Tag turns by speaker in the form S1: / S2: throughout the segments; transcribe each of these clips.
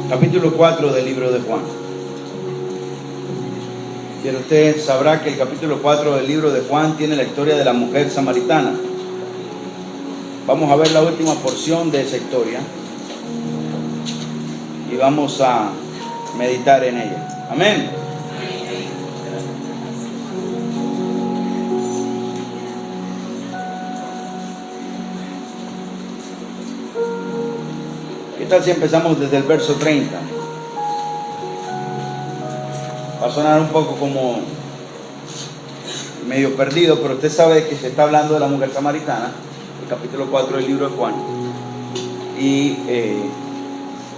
S1: Capítulo 4 del libro de Juan. Pero usted sabrá que el capítulo 4 del libro de Juan tiene la historia de la mujer samaritana. Vamos a ver la última porción de esa historia y vamos a meditar en ella. Amén. ¿Qué tal si empezamos desde el verso 30? Va a sonar un poco como medio perdido, pero usted sabe que se está hablando de la mujer samaritana, el capítulo 4 del libro de Juan, y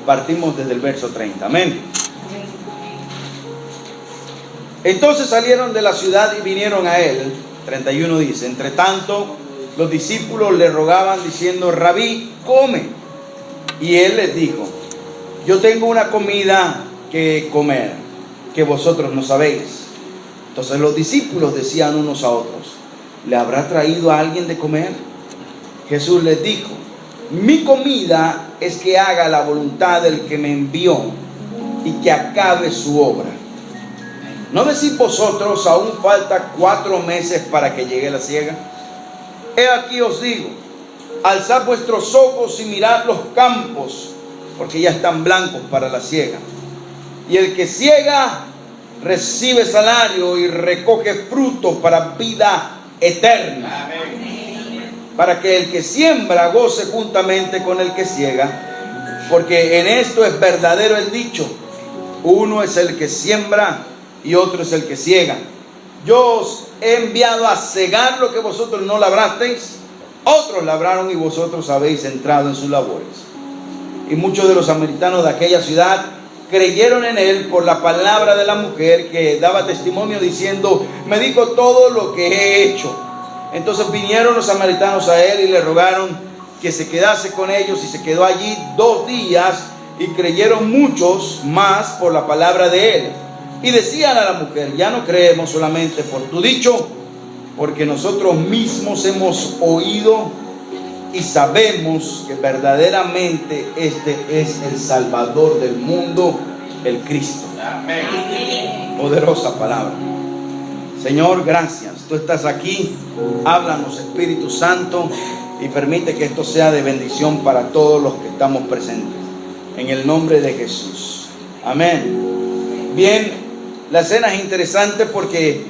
S1: partimos desde el verso 30. Amén. Entonces salieron de la ciudad y vinieron a él. 31 dice: entre tanto los discípulos le rogaban diciendo: Rabí, come. Y él les dijo: yo tengo una comida que comer que vosotros no sabéis. Entonces los discípulos decían unos a otros: ¿le habrá traído a alguien de comer? Jesús les dijo: mi comida es que haga la voluntad del que me envió y que acabe su obra. ¿No decís vosotros: aún falta 4 meses para que llegue la siega? He aquí os digo: alzad vuestros ojos y mirad los campos, porque ya están blancos para la siega. Y el que siega recibe salario y recoge fruto para vida eterna. Amén. Para que el que siembra goce juntamente con el que siega, porque en esto es verdadero el dicho: uno es el que siembra y otro es el que siega. Yo os he enviado a segar lo que vosotros no labrasteis, otros labraron y vosotros habéis entrado en sus labores. Y muchos de los samaritanos de aquella ciudad creyeron en él por la palabra de la mujer, que daba testimonio diciendo: me dijo todo lo que he hecho. Entonces vinieron los samaritanos a él y le rogaron que se quedase con ellos, y se quedó allí 2 días, y creyeron muchos más por la palabra de él. Y decían a la mujer: ya no creemos solamente por tu dicho, porque nosotros mismos hemos oído y sabemos que verdaderamente este es el Salvador del mundo, el Cristo. Amén. Poderosa palabra. Señor, gracias. Tú estás aquí. Háblanos, Espíritu Santo, y permite que esto sea de bendición para todos los que estamos presentes. En el nombre de Jesús. Amén. Bien, la escena es interesante porque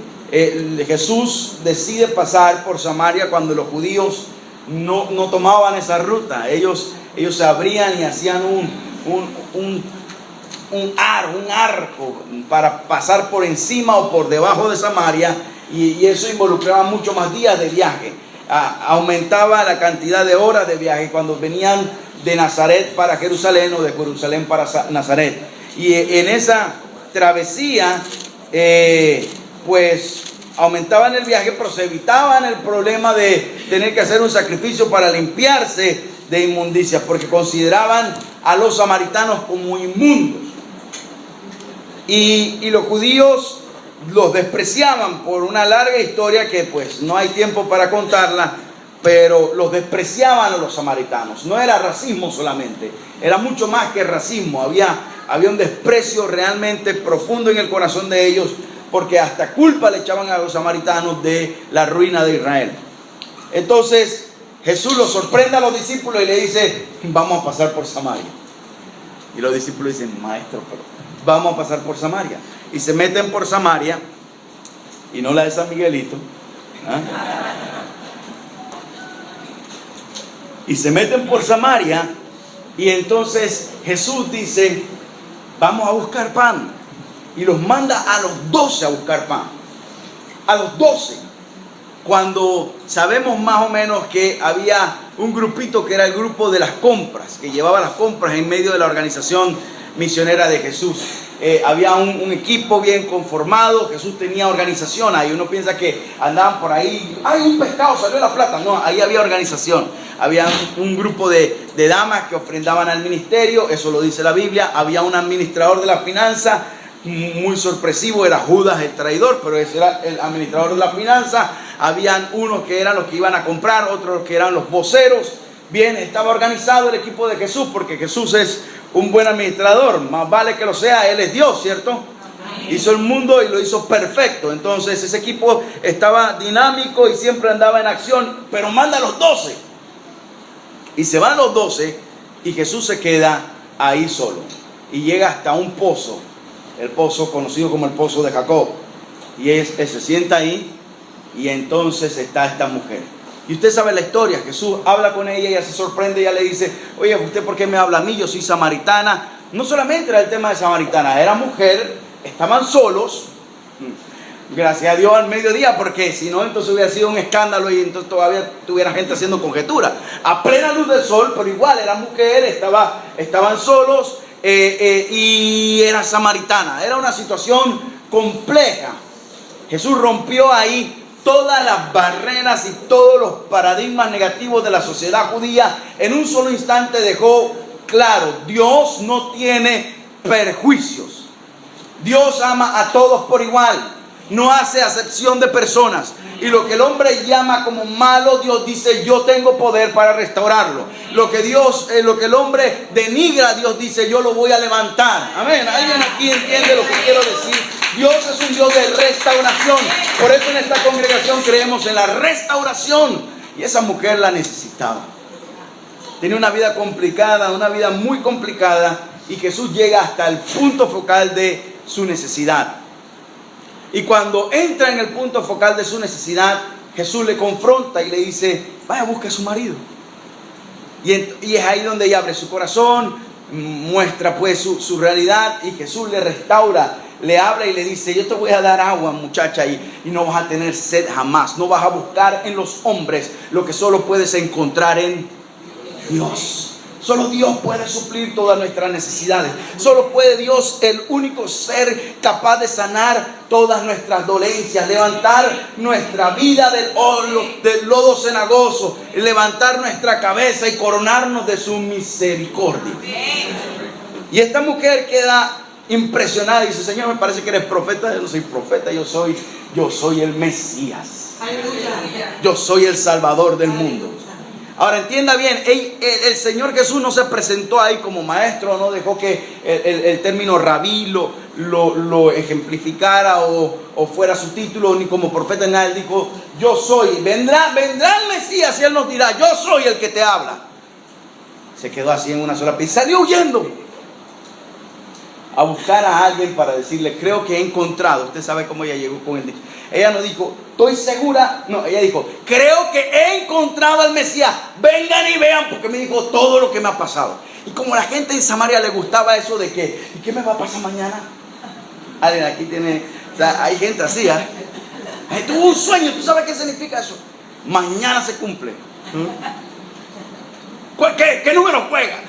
S1: Jesús decide pasar por Samaria cuando los judíos no tomaban esa ruta. Ellos se abrían y hacían un arco para pasar por encima o por debajo de Samaria, y eso involucraba mucho más días de viaje. Aumentaba la cantidad de horas de viaje cuando venían de Nazaret para Jerusalén o de Jerusalén para Nazaret. Y en esa travesía pues aumentaban el viaje, pero se evitaban el problema de tener que hacer un sacrificio para limpiarse de inmundicias, porque consideraban a los samaritanos como inmundos. Y los judíos los despreciaban por una larga historia que pues no hay tiempo para contarla, pero los despreciaban a los samaritanos. No era racismo solamente, era mucho más que racismo. Había un desprecio realmente profundo en el corazón de ellos, porque hasta culpa le echaban a los samaritanos de la ruina de Israel. Entonces Jesús los sorprende a los discípulos y le dice: vamos a pasar por Samaria. Y los discípulos dicen: maestro, pero vamos a pasar por Samaria. Y se meten por Samaria, y no la de San Miguelito, y se meten por Samaria. Y entonces Jesús dice: vamos a buscar pan. Y los manda a los 12 a buscar pan. A los 12. Cuando sabemos más o menos que había un grupito que era el grupo de las compras, que llevaba las compras en medio de la organización misionera de Jesús. Había un equipo bien conformado. Jesús tenía organización ahí. Uno piensa que andaban por ahí: ¡ay, un pescado, salió la plata! No, ahí había organización. Había un grupo de damas que ofrendaban al ministerio. Eso lo dice la Biblia. Había un administrador de la finanza muy sorpresivo, era Judas el traidor, pero ese era el administrador de la finanza. Habían unos que eran los que iban a comprar, otros que eran los voceros. Bien, estaba organizado el equipo de Jesús, porque Jesús es un buen administrador, más vale que lo sea, Él es Dios, ¿cierto? Hizo el mundo y lo hizo perfecto. Entonces ese equipo estaba dinámico y siempre andaba en acción, pero manda a los 12. Y se van los 12 y Jesús se queda ahí solo. Y llega hasta un pozo, el pozo conocido como el pozo de Jacob. Y él se sienta ahí y entonces está esta mujer. Y usted sabe la historia, Jesús habla con ella, ella se sorprende, ella le dice, oye, ¿usted por qué me habla a mí? Yo soy samaritana. No solamente era el tema de samaritana, era mujer, estaban solos, gracias a Dios al mediodía, porque si no entonces hubiera sido un escándalo y entonces todavía tuviera gente haciendo conjetura. A plena luz del sol, pero igual era mujer, estaban solos y era samaritana. Era una situación compleja. Jesús rompió ahí todas las barreras y todos los paradigmas negativos de la sociedad judía. En un solo instante dejó claro, Dios no tiene prejuicios. Dios ama a todos por igual, no hace acepción de personas. Y lo que el hombre llama como malo, Dios dice, yo tengo poder para restaurarlo. Lo que el hombre denigra, Dios dice, yo lo voy a levantar. Amén. ¿Alguien aquí entiende lo que quiero decir? Dios es un Dios de restauración. Por eso en esta congregación creemos en la restauración. Y esa mujer la necesitaba. Tenía una vida complicada, una vida muy complicada. Y Jesús llega hasta el punto focal de su necesidad. Y cuando entra en el punto focal de su necesidad, Jesús le confronta y le dice, vaya, busca a su marido. Y es ahí donde ella abre su corazón, muestra pues su realidad, y Jesús le restaura, le habla y le dice, yo te voy a dar agua, muchacha, y no vas a tener sed jamás. No vas a buscar en los hombres lo que solo puedes encontrar en Dios. Solo Dios puede suplir todas nuestras necesidades. Solo puede Dios, el único ser capaz de sanar todas nuestras dolencias, levantar nuestra vida del lodo cenagoso, levantar nuestra cabeza y coronarnos de su misericordia. Y esta mujer queda impresionada y dice, Señor, me parece que eres profeta. Yo no soy profeta, yo soy el Mesías. Yo soy el Salvador del mundo. Ahora entienda bien, el Señor Jesús no se presentó ahí como maestro, no dejó que el término rabí lo ejemplificara o fuera su título, ni como profeta, nada. Él dijo, yo soy, vendrá el Mesías y Él nos dirá, yo soy el que te habla. Se quedó así en una sola pieza, salió huyendo a buscar a alguien para decirle, creo que he encontrado. Usted sabe cómo ella llegó con él. Ella no dijo, estoy segura. No, ella dijo, creo que he encontrado al Mesías. Vengan y vean, porque me dijo todo lo que me ha pasado. Y como a la gente en Samaria le gustaba eso de que, ¿y qué me va a pasar mañana? Alguien aquí tiene, o sea, hay gente así, ¿eh? Tuvo un sueño, ¿tú sabes qué significa eso? Mañana se cumple. ¿Qué número juega?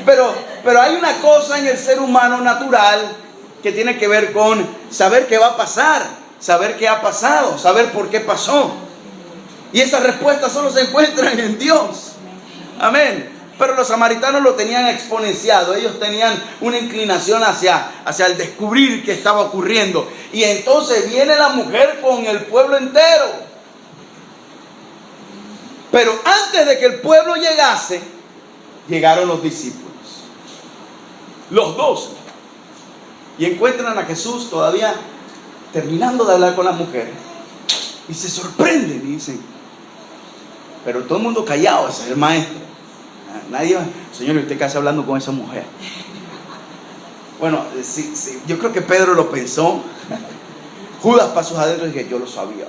S1: Pero hay una cosa en el ser humano natural que tiene que ver con saber qué va a pasar, saber qué ha pasado, saber por qué pasó. Y esas respuestas solo se encuentran en Dios. Amén. Pero los samaritanos lo tenían exponenciado. Ellos tenían una inclinación hacia el descubrir qué estaba ocurriendo. Y entonces viene la mujer con el pueblo entero. Pero antes de que el pueblo llegase, llegaron los discípulos. Los 12. Y encuentran a Jesús todavía terminando de hablar con la mujer. Y se sorprenden y dicen, pero todo el mundo callado, ese es el maestro. Nadie, Señor, ¿y usted qué hace hablando con esa mujer? Bueno, sí, yo creo que Pedro lo pensó. Judas pasó adentro y dije, yo lo sabía.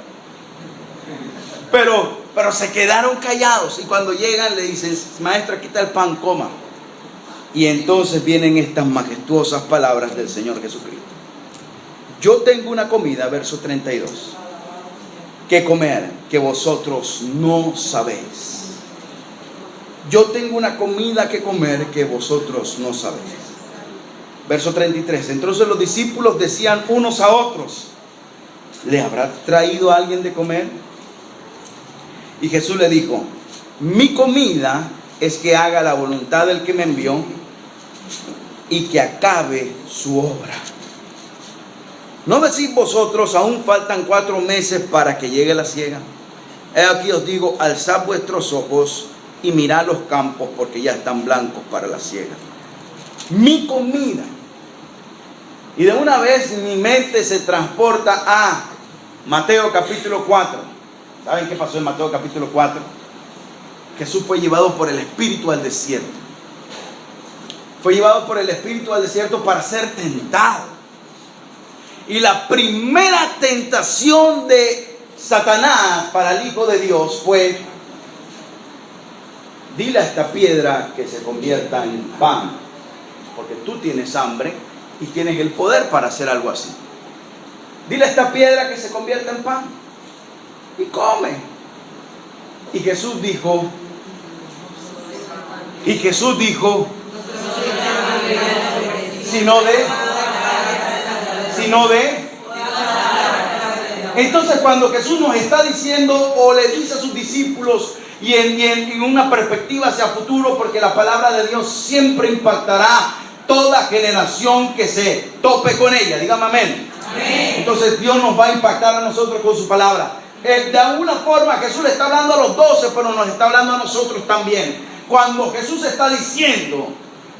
S1: Pero se quedaron callados. Y cuando llegan le dicen, maestro, aquí está el pan, coma. Y entonces vienen estas majestuosas palabras del Señor Jesucristo. Yo tengo una comida, verso 32, que comer que vosotros no sabéis. Yo tengo una comida que comer que vosotros no sabéis. Verso 33. Entonces los discípulos decían unos a otros, ¿le habrá traído a alguien de comer? Y Jesús le dijo, mi comida es que haga la voluntad del que me envió y que acabe su obra. ¿No decís vosotros, aún faltan 4 meses para que llegue la siega? He aquí os digo, alzad vuestros ojos y mirad los campos porque ya están blancos para la siega. Mi comida. Y de una vez mi mente se transporta a Mateo capítulo 4. ¿Saben qué pasó en Mateo capítulo 4? Jesús fue llevado por el Espíritu al desierto. Fue llevado por el Espíritu al desierto para ser tentado. Y la primera tentación de Satanás para el Hijo de Dios fue: dile a esta piedra que se convierta en pan, porque tú tienes hambre y tienes el poder para hacer algo así. Dile a esta piedra que se convierta en pan y come. Y Jesús dijo, sino de. Entonces, cuando Jesús nos está diciendo o le dice a sus discípulos, y en una perspectiva hacia futuro, porque la palabra de Dios siempre impactará toda generación que se tope con ella. Dígame amén. Amén. Entonces Dios nos va a impactar a nosotros con su palabra. De alguna forma Jesús le está hablando a los 12, pero nos está hablando a nosotros también. Cuando Jesús está diciendo: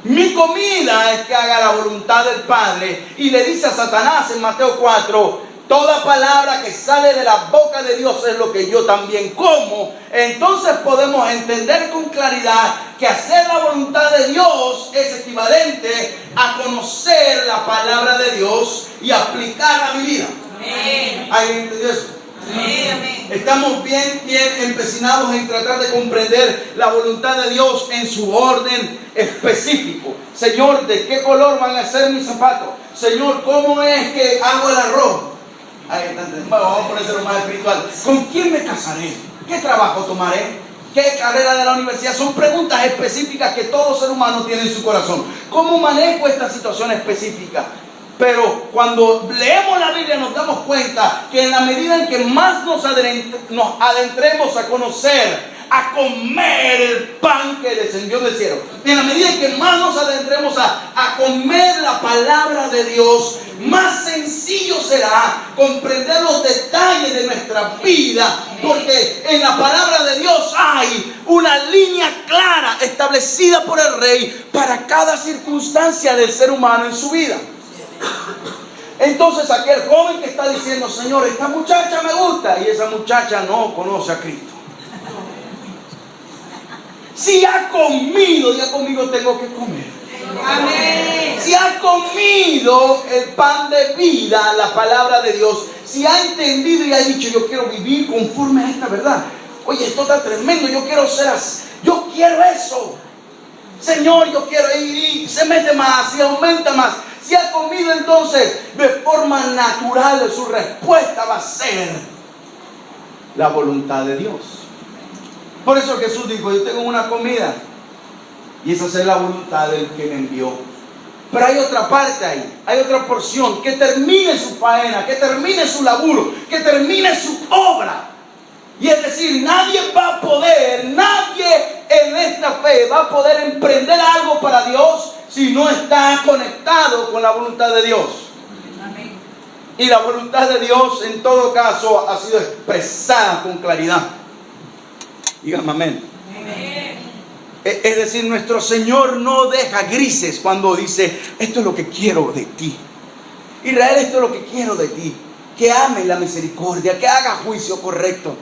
S1: mi comida es que haga la voluntad del Padre, y le dice a Satanás en Mateo 4: toda palabra que sale de la boca de Dios es lo que yo también como. Entonces podemos entender con claridad que hacer la voluntad de Dios es equivalente a conocer la palabra de Dios y aplicarla a mi vida. Amén. ¿Alguien entendió eso? Amén. Estamos bien empecinados en tratar de comprender la voluntad de Dios en su orden específico. Señor, ¿de qué color van a ser mis zapatos? Señor, ¿cómo es que hago el arroz? Ahí está, vamos a ponérselo más espiritual. ¿Con quién me casaré? ¿Qué trabajo tomaré? ¿Qué carrera de la universidad? Son preguntas específicas que todo ser humano tiene en su corazón. ¿Cómo manejo esta situación específica? Pero cuando leemos la Biblia nos damos cuenta que en la medida en que más nos adentremos a conocer, a comer el pan que descendió del cielo, en la medida en que más nos adentremos a comer la palabra de Dios, más sencillo será comprender los detalles de nuestra vida, porque en la palabra de Dios hay una línea clara establecida por el Rey para cada circunstancia del ser humano en su vida. Entonces aquel joven que está diciendo: Señor, esta muchacha me gusta, y esa muchacha no conoce a Cristo. Si ha comido, ya conmigo tengo que comer. Amén. Si ha comido el pan de vida, la palabra de Dios, si ha entendido y ha dicho: yo quiero vivir conforme a esta verdad. Oye, esto está tremendo, yo quiero ser así, yo quiero eso. Señor, yo quiero, y se mete más, y aumenta más. Si ha comido, entonces de forma natural su respuesta va a ser la voluntad de Dios. Por eso Jesús dijo: yo tengo una comida, y esa es la voluntad del que me envió. Pero hay otra parte ahí, hay otra porción: que termine su faena, que termine su laburo, que termine su obra. Y es decir, nadie en esta fe va a poder emprender algo para Dios si no está conectado con la voluntad de Dios. Amén. Y la voluntad de Dios en todo caso ha sido expresada con claridad. Dígame amén. Amén. Es decir, nuestro Señor no deja grises cuando dice: esto es lo que quiero de ti. Israel, esto es lo que quiero de ti. Que ames la misericordia, que hagas juicio correcto.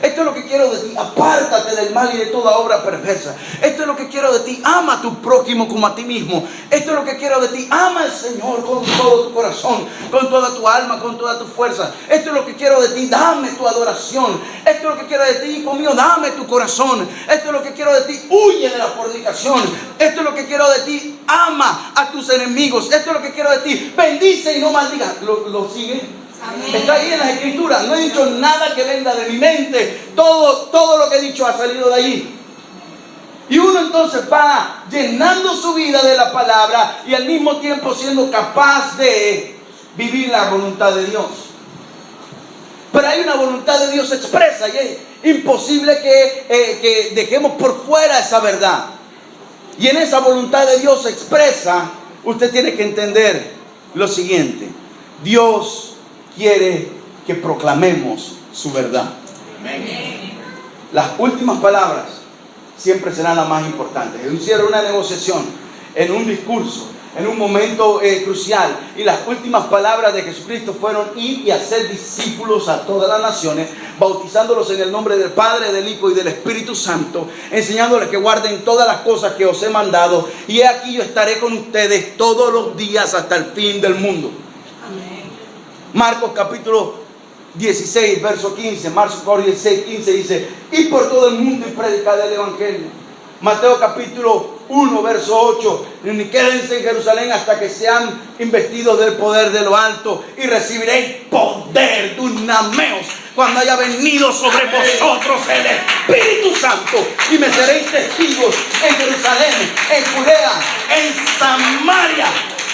S1: Esto es lo que quiero de ti: apártate del mal y de toda obra perversa. Esto es lo que quiero de ti: ama a tu prójimo como a ti mismo. Esto es lo que quiero de ti: ama al Señor con todo tu corazón, con toda tu alma, con toda tu fuerza. Esto es lo que quiero de ti: dame tu adoración. Esto es lo que quiero de ti: hijo mío, dame tu corazón. Esto es lo que quiero de ti: huye de la fornicación. Esto es lo que quiero de ti: ama a tus enemigos. Esto es lo que quiero de ti: bendice y no maldigas. ¿Lo sigue? Amén. Está ahí en las escrituras. No he dicho nada que venga de mi mente. Todo lo que he dicho ha salido de allí. Y uno entonces va llenando su vida de la palabra y al mismo tiempo siendo capaz de vivir la voluntad de Dios. Pero hay una voluntad de Dios expresa, y es imposible que dejemos por fuera esa verdad. Y en esa voluntad de Dios expresa, usted tiene que entender lo siguiente: Dios quiere que proclamemos su verdad. Amén. Las últimas palabras siempre serán las más importantes. Hicieron una negociación en un discurso, en un momento crucial, y las últimas palabras de Jesucristo fueron: ir y hacer discípulos a todas las naciones, bautizándolos en el nombre del Padre, del Hijo y del Espíritu Santo, enseñándoles que guarden todas las cosas que os he mandado, y he aquí yo estaré con ustedes todos los días hasta el fin del mundo. Amén. Marcos capítulo 16, verso 15, Marcos 16, 15 dice: id por todo el mundo y predicad el Evangelio. Mateo capítulo 1, verso 8: quédense en Jerusalén hasta que sean investidos del poder de lo alto, y recibiréis poder, dunameos, cuando haya venido sobre vosotros el Espíritu Santo, y me seréis testigos en Jerusalén, en Judea, en Samaria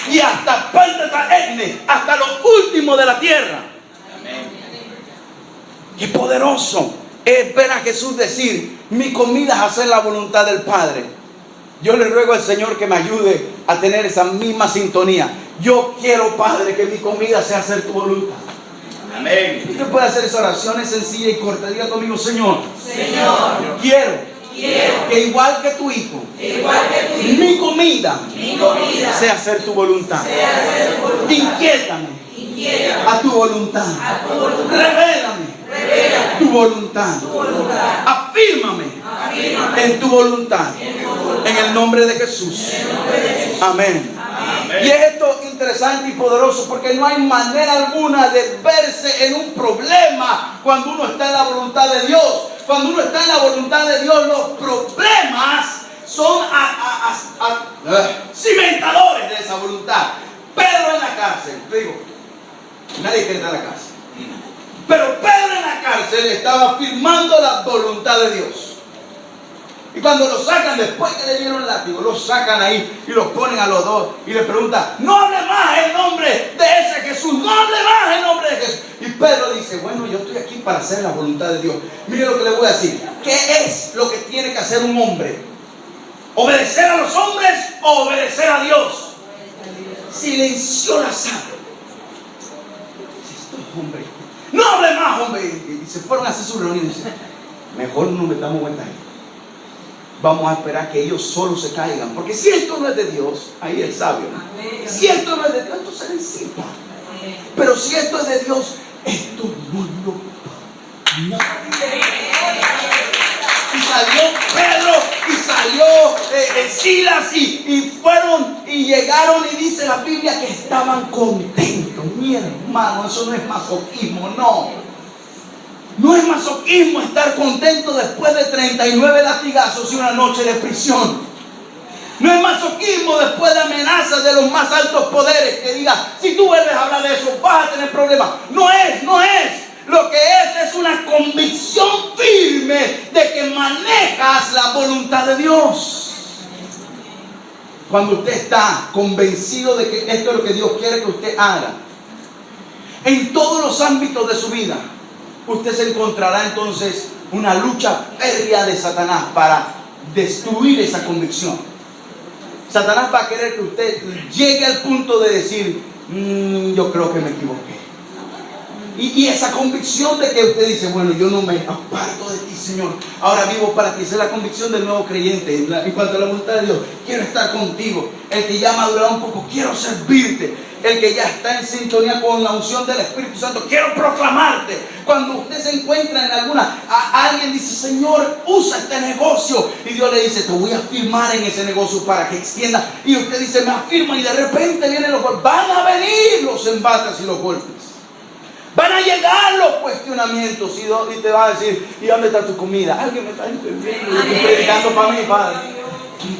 S1: y hasta Pantataetne, hasta lo último de la tierra. Amén. Qué poderoso es ver a Jesús decir: mi comida es hacer la voluntad del Padre. Yo le ruego al Señor que me ayude a tener esa misma sintonía. Yo quiero, Padre, que mi comida sea hacer tu voluntad. Amén. Usted puede hacer esa oración sencilla y corta. Diga conmigo: Señor, quiero que igual que tu Hijo, mi comida sea hacer tu voluntad. Inquiétame a tu voluntad. Revélame tu voluntad. Afírmame en tu voluntad. En el nombre de Jesús. Amén. Y es esto interesante y poderoso, porque no hay manera alguna de verse en un problema cuando uno está en la voluntad de Dios. Cuando uno está en la voluntad de Dios, los problemas son cimentadores de esa voluntad. Pedro en la cárcel, digo, nadie quiere estar en la cárcel, pero Pedro en la cárcel estaba firmando la voluntad de Dios. Y cuando lo sacan, después que le dieron el látigo, lo sacan ahí y los ponen a los dos y le preguntan: no hable más en nombre de ese Jesús, no hable más en nombre de Jesús. Y Pedro dice: bueno, yo estoy aquí para hacer la voluntad de Dios. Mire lo que le voy a decir. ¿Qué es lo que tiene que hacer un hombre? ¿Obedecer a los hombres o obedecer a Dios? Silenció la sala. Hombre, no hable más, hombre. Y se fueron a hacer su reunión y dicen: mejor no metamos vuelta ahí. Vamos a esperar que ellos solo se caigan, porque si esto no es de Dios, ahí el sabio, si esto no es de Dios, esto se disipa. Pero si esto es de Dios, esto no lo nadie. Y salió Pedro y salió Silas y fueron y llegaron, y dice la Biblia que estaban contentos. Mi hermano, eso no es masoquismo, no. No es masoquismo estar contento después de 39 latigazos y una noche de prisión. No es masoquismo después de amenazas de los más altos poderes que diga: si tú vuelves a hablar de eso vas a tener problemas. No es. Lo que es una convicción firme de que manejas la voluntad de Dios. Cuando usted está convencido de que esto es lo que Dios quiere que usted haga, en todos los ámbitos de su vida, usted se encontrará entonces una lucha férrea de Satanás para destruir esa convicción. Satanás va a querer que usted llegue al punto de decir: yo creo que me equivoqué. Y esa convicción de que usted dice: bueno, yo no me aparto de ti, Señor, ahora vivo para ti. Esa es la convicción del nuevo creyente. En cuanto a la voluntad de Dios: quiero estar contigo. El que ya ha madurado un poco: quiero servirte. El que ya está en sintonía con la unción del Espíritu Santo: quiero proclamarte. Cuando usted se encuentra en alguien dice: Señor, usa este negocio, y Dios le dice: te voy a firmar en ese negocio para que extienda. Y usted dice: me afirma, y de repente vienen los golpes. Van a venir los embates y los golpes. Van a llegar los cuestionamientos, y te va a decir: ¿y dónde está tu comida? Alguien me está entendiendo. Yo estoy predicando para mí, Padre.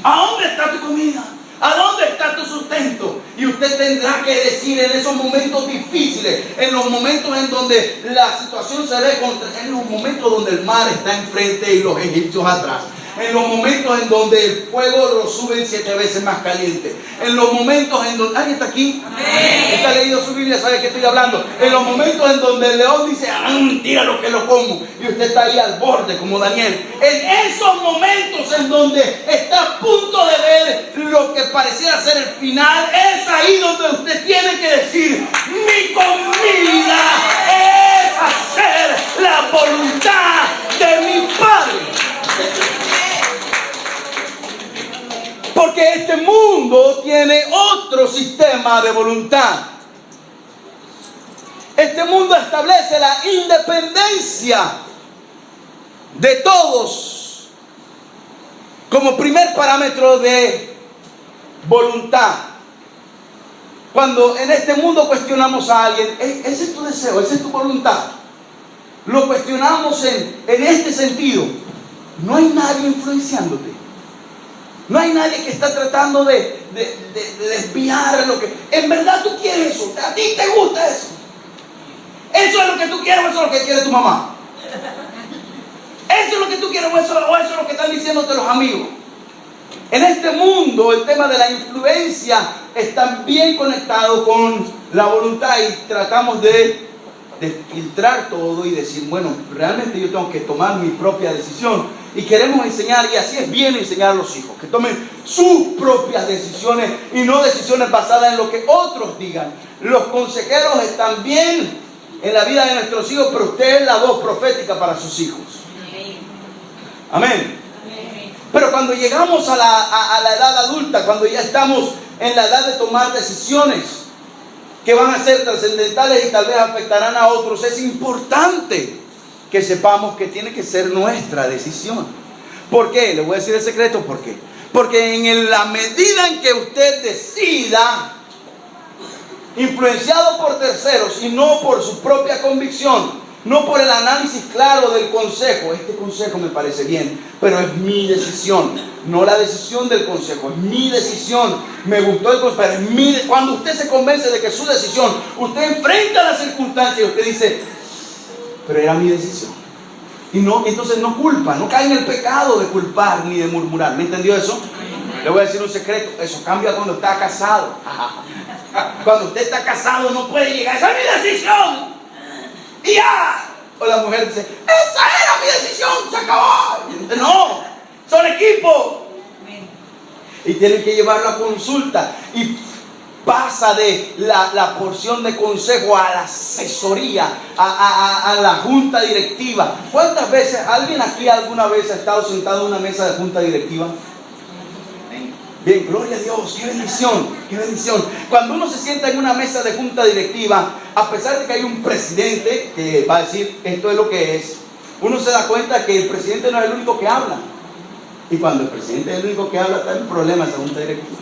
S1: ¿A dónde está tu comida? ¿A dónde está tu sustento? Y usted tendrá que decir en esos momentos difíciles, en los momentos en donde la situación se ve en los momentos donde el mar está enfrente y los egipcios atrás, en los momentos en donde el fuego lo suben 7 veces más caliente, en los momentos en donde... ¿Alguien está aquí? Amén. ¿Está leído su Biblia? ¿Sabe de qué estoy hablando? En los momentos en donde el león dice: tira lo que lo como, y usted está ahí al borde como Daniel. En esos momentos en donde está a punto de ver lo que pareciera ser el final, es ahí donde usted tiene que decir: mi comida es hacer la voluntad de mi Padre. Este mundo tiene otro sistema de voluntad. Este mundo establece la independencia de todos como primer parámetro de voluntad. Cuando en este mundo cuestionamos a alguien, ese es tu deseo, esa es tu voluntad, lo cuestionamos en este sentido. No hay nadie influenciándote. No hay nadie que está tratando de desviar lo que... En verdad tú quieres eso, a ti te gusta eso. Eso es lo que tú quieres o eso es lo que quiere tu mamá. Eso es lo que tú quieres o eso es lo que están diciéndote los amigos. En este mundo el tema de la influencia está bien conectado con la voluntad y tratamos de filtrar todo y decir, bueno, realmente yo tengo que tomar mi propia decisión. Y queremos enseñar, y así es bien enseñar a los hijos, que tomen sus propias decisiones y no decisiones basadas en lo que otros digan. Los consejeros están bien en la vida de nuestros hijos, pero usted es la voz profética para sus hijos. Amén. Pero cuando llegamos a la edad adulta, cuando ya estamos en la edad de tomar decisiones que van a ser trascendentales y tal vez afectarán a otros, es importante que sepamos que tiene que ser nuestra decisión. ¿Por qué? Le voy a decir el secreto. ¿Por qué? Porque en la medida en que usted decida, influenciado por terceros y no por su propia convicción, no por el análisis claro del consejo, este consejo me parece bien, pero es mi decisión, no la decisión del consejo, es mi decisión, me gustó el consejo, pero es mi... Cuando usted se convence de que es su decisión, usted enfrenta las circunstancias y usted dice, pero era mi decisión. Y no, entonces no culpa, no cae en el pecado de culpar ni de murmurar. ¿Me entendió eso? Le voy a decir un secreto, eso cambia cuando está casado. Cuando usted está casado no puede llegar, esa es mi decisión. Y ya. O la mujer dice, esa era mi decisión, se acabó. No, son equipo. Y tienen que llevarlo a consulta. Y pasa de la porción de consejo a la asesoría, a la junta directiva. ¿Cuántas veces, alguien aquí alguna vez ha estado sentado en una mesa de junta directiva? Bien, gloria a Dios, qué bendición, qué bendición. Cuando uno se sienta en una mesa de junta directiva, a pesar de que hay un presidente que va a decir esto es lo que es, uno se da cuenta que el presidente no es el único que habla. Y cuando el presidente es el único que habla, está en problema esa junta directiva.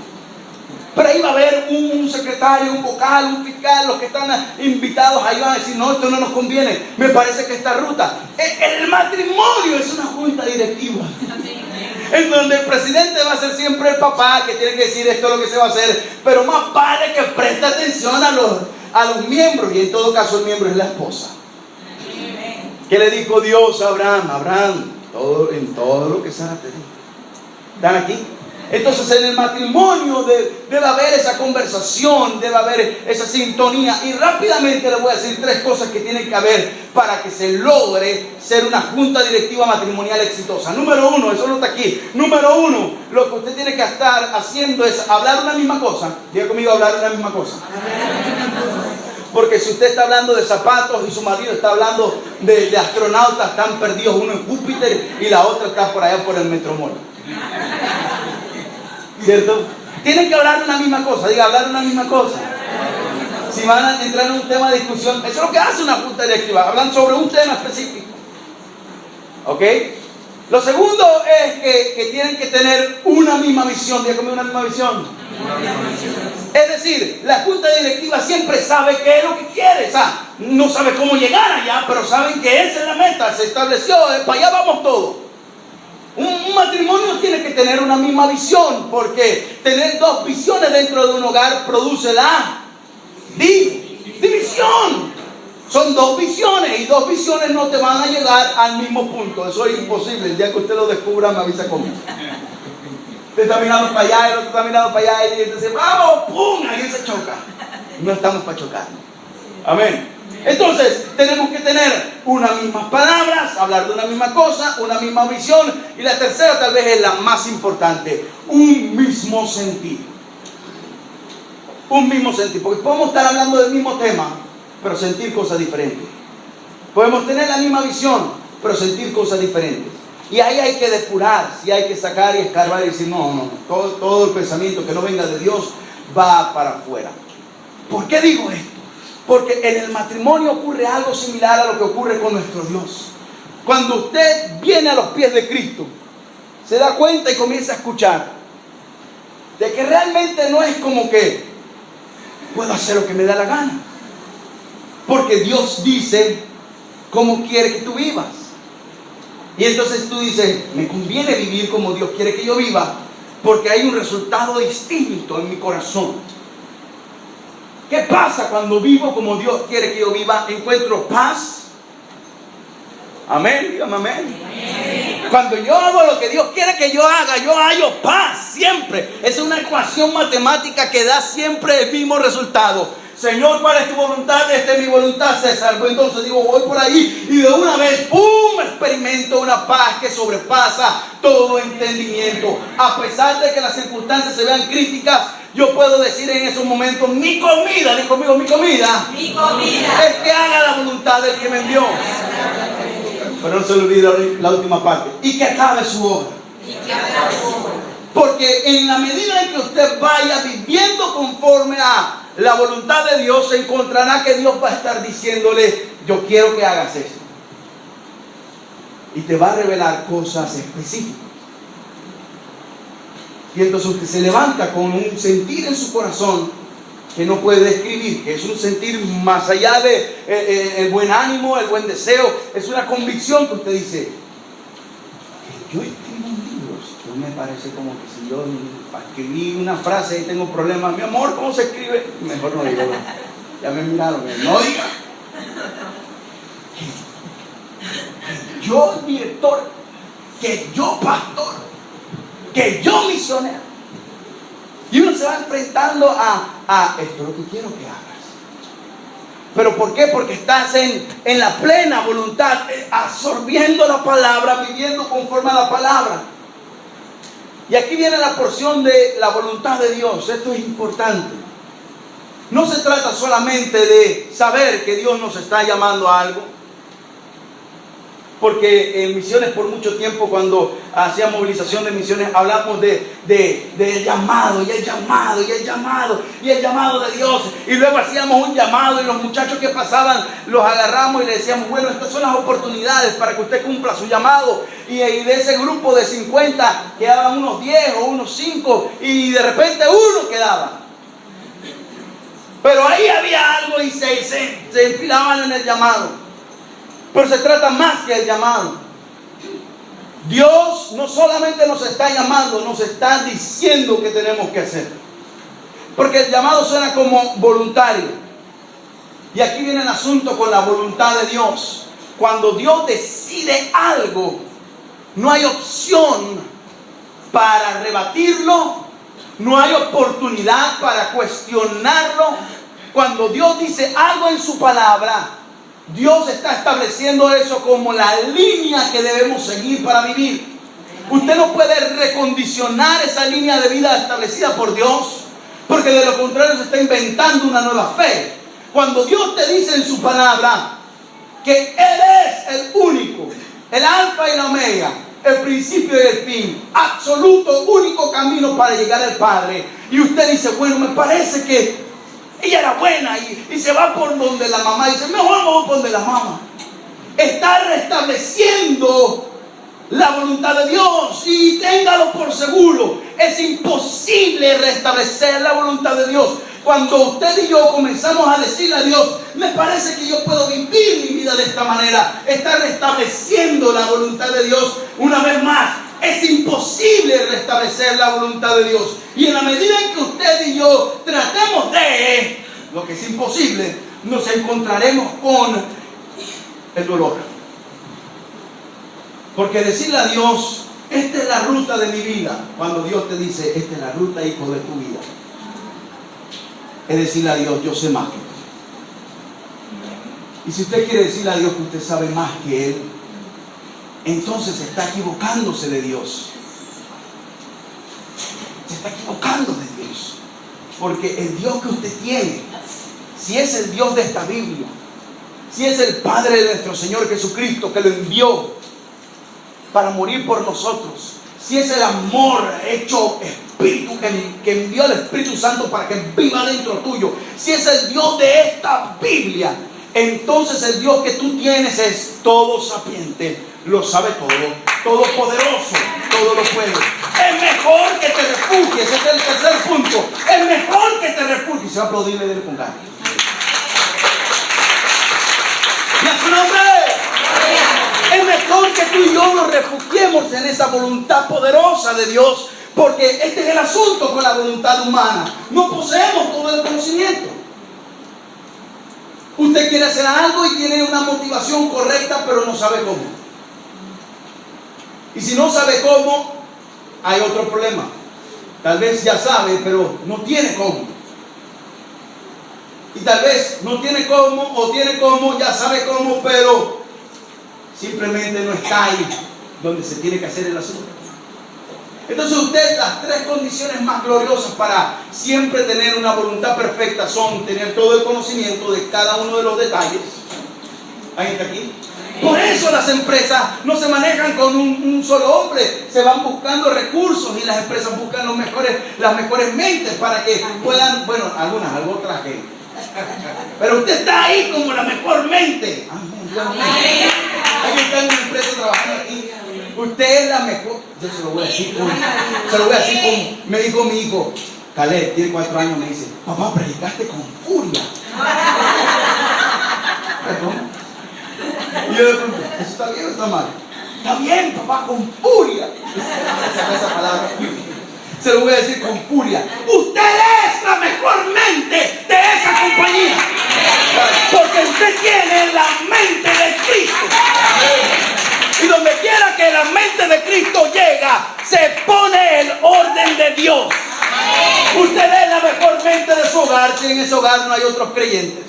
S1: Pero ahí va a haber un secretario, un vocal, un fiscal, los que están invitados ahí van a decir, no, esto no nos conviene, me parece que esta ruta. El matrimonio es una junta directiva. En donde el presidente va a ser siempre el papá que tiene que decir esto es lo que se va a hacer, pero más vale que preste atención a los miembros, y en todo caso el miembro es la esposa. ¿Qué le dijo Dios a Abraham? Abraham, en todo lo que Sara te dijo. ¿Están aquí? Entonces en el matrimonio debe haber esa conversación, debe haber esa sintonía. Y rápidamente les voy a decir 3 cosas que tienen que haber para que se logre ser una junta directiva matrimonial exitosa. Número 1, eso no está aquí. Número 1, lo que usted tiene que estar haciendo es hablar una misma cosa. Diga conmigo, hablar una misma cosa. Porque si usted está hablando de zapatos y su marido está hablando de astronautas, están perdidos, uno en Júpiter y la otra está por allá por el Metromol. ¿Cierto? Tienen que hablar una misma cosa. Diga, hablar una misma cosa. Si van a entrar en un tema de discusión, eso es lo que hace una junta directiva. Hablan sobre un tema específico. ¿Ok? Lo segundo es que tienen que tener una misma visión. Diga conmigo, una misma visión. Es decir, la junta directiva siempre sabe qué es lo que quiere. O sea, no sabe cómo llegar allá, pero saben que esa es la meta. Se estableció, para allá vamos todos. Un matrimonio tiene que tener una misma visión, porque tener 2 visiones dentro de un hogar produce la división. Son 2 visiones y 2 visiones no te van a llegar al mismo punto. Eso es imposible. El día que usted lo descubra me avisa cómo. Usted está mirando para allá, el otro está mirando para allá y él dice, vamos, ¡pum! Ahí se choca. No estamos para chocar. Amén. Entonces, tenemos que tener unas mismas palabras, hablar de una misma cosa, una misma visión. Y la tercera tal vez es la más importante, un mismo sentir. Un mismo sentir, porque podemos estar hablando del mismo tema, pero sentir cosas diferentes. Podemos tener la misma visión, pero sentir cosas diferentes. Y ahí hay que depurar, si hay que sacar y escarbar y decir, no, todo el pensamiento que no venga de Dios va para afuera. ¿Por qué digo esto? Porque en el matrimonio ocurre algo similar a lo que ocurre con nuestro Dios. Cuando usted viene a los pies de Cristo, se da cuenta y comienza a escuchar de que realmente no es como que puedo hacer lo que me da la gana. Porque Dios dice cómo quiere que tú vivas. Y entonces tú dices, me conviene vivir como Dios quiere que yo viva, porque hay un resultado distinto en mi corazón. ¿Qué pasa cuando vivo como Dios quiere que yo viva? Encuentro paz. Amén, dígame amén. Cuando yo hago lo que Dios quiere que yo haga, yo hallo paz siempre. Es una ecuación matemática que da siempre el mismo resultado. Señor, ¿cuál es tu voluntad? Esta es mi voluntad, César. Entonces digo, voy por ahí y de una vez, ¡pum!, experimento una paz que sobrepasa todo entendimiento. A pesar de que las circunstancias se vean críticas, yo puedo decir en esos momentos, mi comida, di conmigo, mi comida es que haga la voluntad del que me envió. Pero no se le olvide la última parte. Y que acabe su obra. Porque en la medida en que usted vaya viviendo conforme a la voluntad de Dios, se encontrará que Dios va a estar diciéndole, yo quiero que hagas esto. Y te va a revelar cosas específicas. Y entonces usted se levanta con un sentir en su corazón que no puede describir, que es un sentir más allá de el buen ánimo, el buen deseo. Es una convicción que usted dice, que yo escribo libros. No me parece como que si yo escribí una frase y tengo problemas. Mi amor, ¿cómo se escribe? Mejor no digo. Ya me miraron, no diga. Que yo director, que yo pastor, que yo misionero. Y uno se va enfrentando a esto es lo que quiero que hagas. ¿Pero por qué? Porque estás en la plena voluntad, absorbiendo la palabra, viviendo conforme a la palabra. Y aquí viene la porción de la voluntad de Dios. Esto es importante. No se trata solamente de saber que Dios nos está llamando a algo. Porque en misiones por mucho tiempo, cuando hacía movilización de misiones, hablamos del llamado, y el llamado, y el llamado, y el llamado de Dios. Y luego hacíamos un llamado y los muchachos que pasaban los agarramos y le decíamos, bueno, estas son las oportunidades para que usted cumpla su llamado. Y de ese grupo de 50 quedaban unos 10 o unos 5 y de repente uno quedaba. Pero ahí había algo y se enfilaban en el llamado. Pero se trata más que el llamado. Dios no solamente nos está llamando, nos está diciendo que tenemos que hacer. Porque el llamado suena como voluntario. Y aquí viene el asunto con la voluntad de Dios. Cuando Dios decide algo, no hay opción para rebatirlo, no hay oportunidad para cuestionarlo. Cuando Dios dice algo en su palabra, Dios está estableciendo eso como la línea que debemos seguir para vivir. Usted no puede recondicionar esa línea de vida establecida por Dios, porque de lo contrario se está inventando una nueva fe. Cuando Dios te dice en su palabra que Él es el único, el alfa y la omega, el principio y el fin, absoluto, único camino para llegar al Padre, y usted dice, bueno, me parece que ella era buena y se va por donde la mamá, y dice, mejor me voy por donde la mamá. Está restableciendo la voluntad de Dios, y téngalo por seguro, es imposible restablecer la voluntad de Dios. Cuando usted y yo comenzamos a decirle a Dios, me parece que yo puedo vivir mi vida de esta manera, está restableciendo la voluntad de Dios. Una vez más, es imposible restablecer la voluntad de Dios. Y en la medida en que usted y yo tratemos de lo que es imposible, nos encontraremos con el dolor. Porque decirle a Dios, esta es la ruta de mi vida, cuando Dios te dice, esta es la ruta, hijo, de tu vida, es decirle a Dios, yo sé más que tú. Y si usted quiere decirle a Dios que usted sabe más que Él, entonces se está equivocándose de Dios. Se está equivocando de Dios. Porque el Dios que usted tiene, si es el Dios de esta Biblia, si es el Padre de nuestro Señor Jesucristo que lo envió, para morir por nosotros, si es el amor hecho espíritu que envió el Espíritu Santo para que viva dentro tuyo, si es el Dios de esta Biblia, entonces el Dios que tú tienes es todo sapiente, lo sabe todo, todopoderoso, todo lo puede. Es mejor que te refugies, ese es el tercer punto. Es mejor que te refugies. Se va a aplaudirle de con ganas. ¡Y a su nombre! Es mejor que tú y yo nos refugiemos en esa voluntad poderosa de Dios, porque este es el asunto con la voluntad humana. No poseemos todo el conocimiento. Usted quiere hacer algo y tiene una motivación correcta, pero no sabe cómo. Y si no sabe cómo, hay otro problema. Tal vez ya sabe, pero no tiene cómo. Y tal vez no tiene cómo, o tiene cómo, ya sabe cómo, pero simplemente no está ahí donde se tiene que hacer el asunto. Entonces usted, las tres condiciones más gloriosas para siempre tener una voluntad perfecta son tener todo el conocimiento de cada uno de los detalles. ¿Ahí está aquí? Por eso las empresas no se manejan con un solo hombre, se van buscando recursos y las empresas buscan las mejores mentes para que puedan, bueno, algo traje. Pero usted está ahí como la mejor mente. Amén. Alguien está en una empresa trabajando aquí. Usted es la mejor. Yo se lo voy a decir como me dijo mi hijo, Caleb, tiene 4 años, me dice, papá, predicaste con furia. Y yo le pregunto, ¿eso está bien o está mal? Está bien, papá, con furia. Esa palabra. Se lo voy a decir con furia. Usted es la mejor mente de esa compañía. Porque usted tiene la mente de Cristo. Y donde quiera que la mente de Cristo llega, se pone el orden de Dios. Usted es la mejor mente de su hogar, si en ese hogar no hay otros creyentes.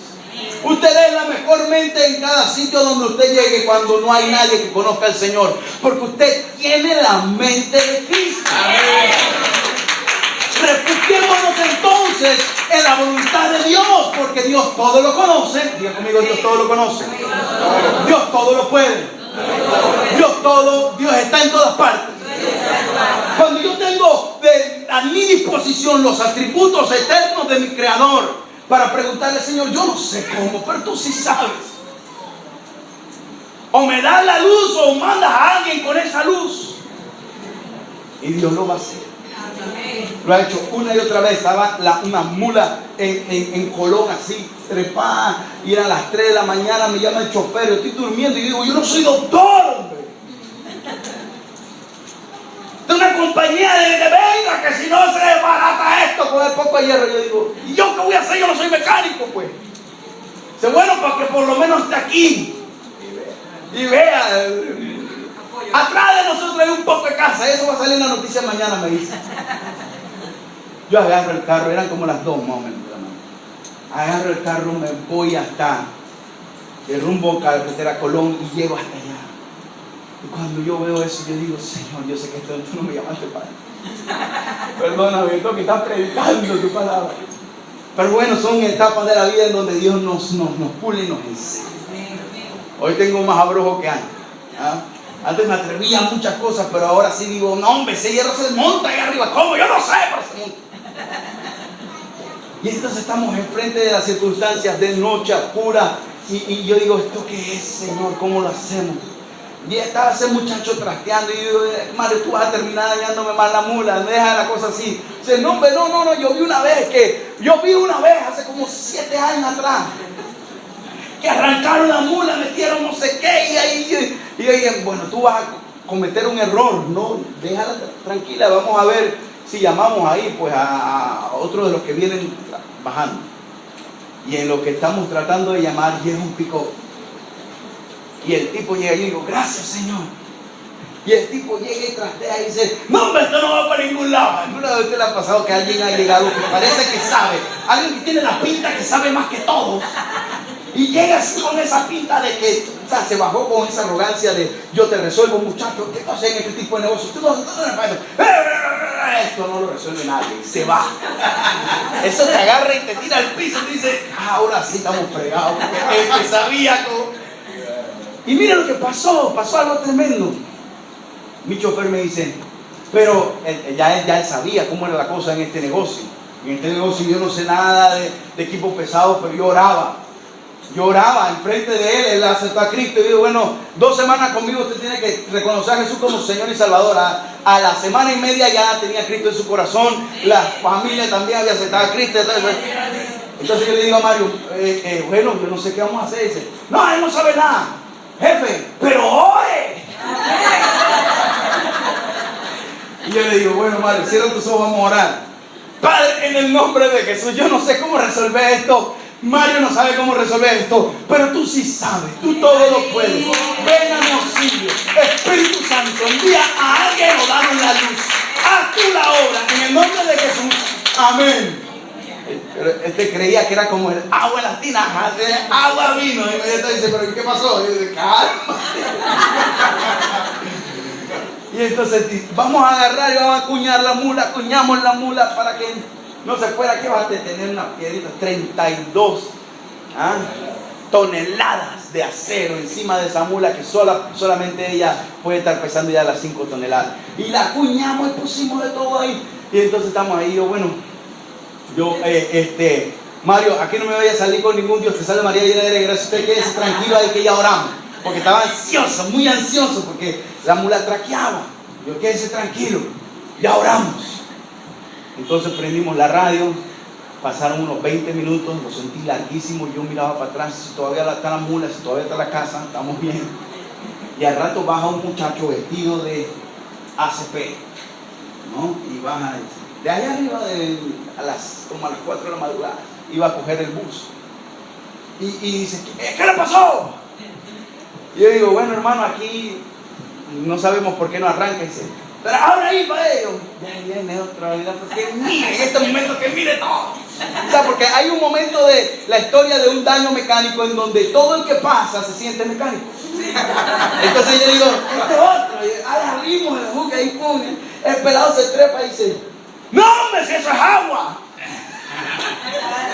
S1: Usted es la mejor mente en cada sitio donde usted llegue cuando no hay nadie que conozca al Señor. Porque usted tiene la mente de Cristo. Refugiémonos entonces en la voluntad de Dios, porque Dios todo lo conoce. Diga conmigo, Dios todo lo conoce. Dios todo lo puede. Dios está en todas partes. Cuando yo tengo a mi disposición los atributos eternos de mi Creador para preguntarle, Señor, yo no sé cómo, pero tú sí sabes. O me das la luz o mandas a alguien con esa luz. Y Dios lo va a hacer. Lo ha hecho una y otra vez. Estaba una mula en Colón así, trepada, y eran las 3 de la mañana, me llama el chofer, yo estoy durmiendo y digo, yo no soy doctor, hombre. De una compañía de venga, que si no se desbarata esto con el poco de hierro. Yo digo, ¿y yo qué voy a hacer? Yo no soy mecánico, pues. Dice, bueno, para que por lo menos esté aquí y vea. Atrás de nosotros hay un poco de casa. Eso va a salir en la noticia mañana, me dice. Yo agarro el carro, eran como las 2 más o menos. Agarro el carro, me voy hasta el rumbo carretera Colón y llego hasta allá. Y cuando yo veo eso, yo digo, Señor, yo sé que tú no me llamaste para. Perdóname, tengo que estar predicando tu palabra. Pero bueno, son etapas de la vida en donde Dios nos pule y nos enseña. Hoy tengo más abrojo que antes. Antes me atrevía a muchas cosas, pero ahora sí digo, no hombre, ese hierro se monta ahí arriba. ¿Cómo? Yo no sé, pero se monta. Y entonces estamos enfrente de las circunstancias de noche oscura. Y yo digo, ¿esto qué es, Señor? ¿Cómo lo hacemos? Y estaba ese muchacho trasteando y yo digo, madre, tú vas a terminar dañándome más la mula, deja la cosa así. Dice, no, yo vi una vez hace como 7 años atrás, que arrancaron la mula, metieron no sé qué, y ahí, bueno, tú vas a cometer un error, no, déjala tranquila, vamos a ver si llamamos ahí pues a otro de los que vienen bajando. Y en lo que estamos tratando de llamar, llega un pick-up. Y el tipo llega y yo digo, gracias, Señor. Y el tipo llega y trastea y dice, no, hombre, esto no va para ningún lado. ¿Alguna vez te le ha pasado que alguien ha llegado que parece que sabe? Alguien que tiene la pinta que sabe más que todos. Y llega así con esa pinta de que, o sea, se bajó con esa arrogancia de, yo te resuelvo, muchacho, ¿qué pasa en este tipo de negocio? Esto no lo resuelve nadie, se va. Eso te agarra y te tira al piso y te dice, ahora sí estamos fregados, porque el que sabía cómo. Y mira lo que pasó algo tremendo. Mi chofer me dice, pero ya él sabía cómo era la cosa en este negocio. En este negocio yo no sé nada de equipos pesados, pero yo oraba. Yo oraba enfrente de él aceptó a Cristo y dijo, bueno, 2 semanas conmigo usted tiene que reconocer a Jesús como Señor y Salvador. A la semana y media ya tenía a Cristo en su corazón, la familia también había aceptado a Cristo. Entonces yo le digo a Mario, bueno, yo no sé qué vamos a hacer. Dice, no, él no sabe nada, jefe, pero ore. Y yo le digo, bueno, Mario, cierra tus ojos, vamos a orar. Padre, en el nombre de Jesús, yo no sé cómo resolver esto. Mario no sabe cómo resolver esto, pero tú sí sabes, tú todo lo puedes. Ven a mi auxilio, Espíritu Santo, envía a alguien o danos la luz. Haz tú la obra en el nombre de Jesús. Amén. Pero este creía que era como el agua en las tinajas, agua vino. Y inmediatamente dice, pero ¿qué pasó? Y yo dice, calma. Y entonces vamos a agarrar y vamos a acuñar la mula, acuñamos la mula para que no se fuera, que vas a tener una piedrita, 32 toneladas de acero encima de esa mula, que solamente ella puede estar pesando ya las 5 toneladas. Y la acuñamos y pusimos de todo ahí. Y entonces estamos ahí, Mario, aquí no me vaya a salir con ningún Dios, te salve María llena de gracia, usted quédese tranquilo ahí que ya oramos. Porque estaba ansioso, muy ansioso, porque la mula traqueaba. Yo quédese tranquilo, ya oramos. Entonces prendimos la radio, pasaron unos 20 minutos, lo sentí larguísimo, yo miraba para atrás, si todavía está la mula, si todavía está la casa, estamos bien. Y al rato baja un muchacho vestido de ACP, ¿no? Y baja de allá arriba, como a las 4 de la madrugada, iba a coger el bus. Y dice, ¿qué le pasó? Y yo digo, bueno, hermano, aquí no sabemos por qué no arranca. Y dice, pero ahora ahí para ellos. Ya viene otra vida, porque mire, en este momento que mire todo. O sea, porque hay un momento de la historia de un daño mecánico en donde todo el que pasa se siente mecánico. Entonces yo digo, este otro, y abrimos el buque ahí, pum, el pelado se trepa y dice, no, hombre, si eso es agua.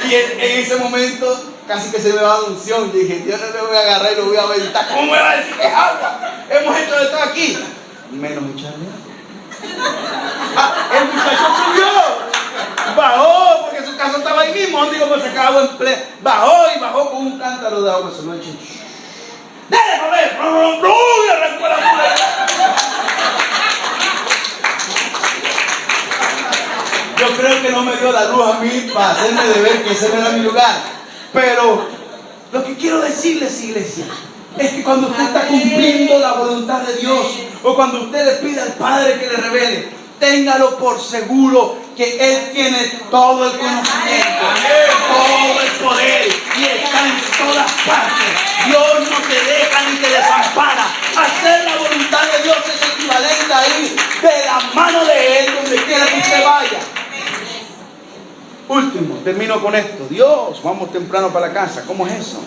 S1: Y en ese momento casi que se me va la unción. Dije, yo no le voy a agarrar y lo voy a meditar. ¿Cómo me va a decir que es agua? Hemos hecho de todo aquí. Menos echarle agua. El muchacho subió. Bajó, porque su casa estaba ahí mismo. Digo, pues se acabó en pleno. Bajó con un cántaro de agua. Se lo eché. ¡Dale, para ver! ¡Y arrancó la mula! Yo creo que no me dio la luz a mí para hacerme de ver que ese no era mi lugar. Pero lo que quiero decirles, iglesia, es que cuando usted está cumpliendo la voluntad de Dios, o cuando usted le pide al Padre que le revele, téngalo por seguro que Él tiene todo el conocimiento, todo el poder, y está en todas partes. Dios no te deja ni te desampara. Hacer la voluntad de Dios es equivalente a ir de la mano de Él donde quiera que usted vaya. Último, termino con esto. Dios, vamos temprano para la casa. ¿Cómo es eso?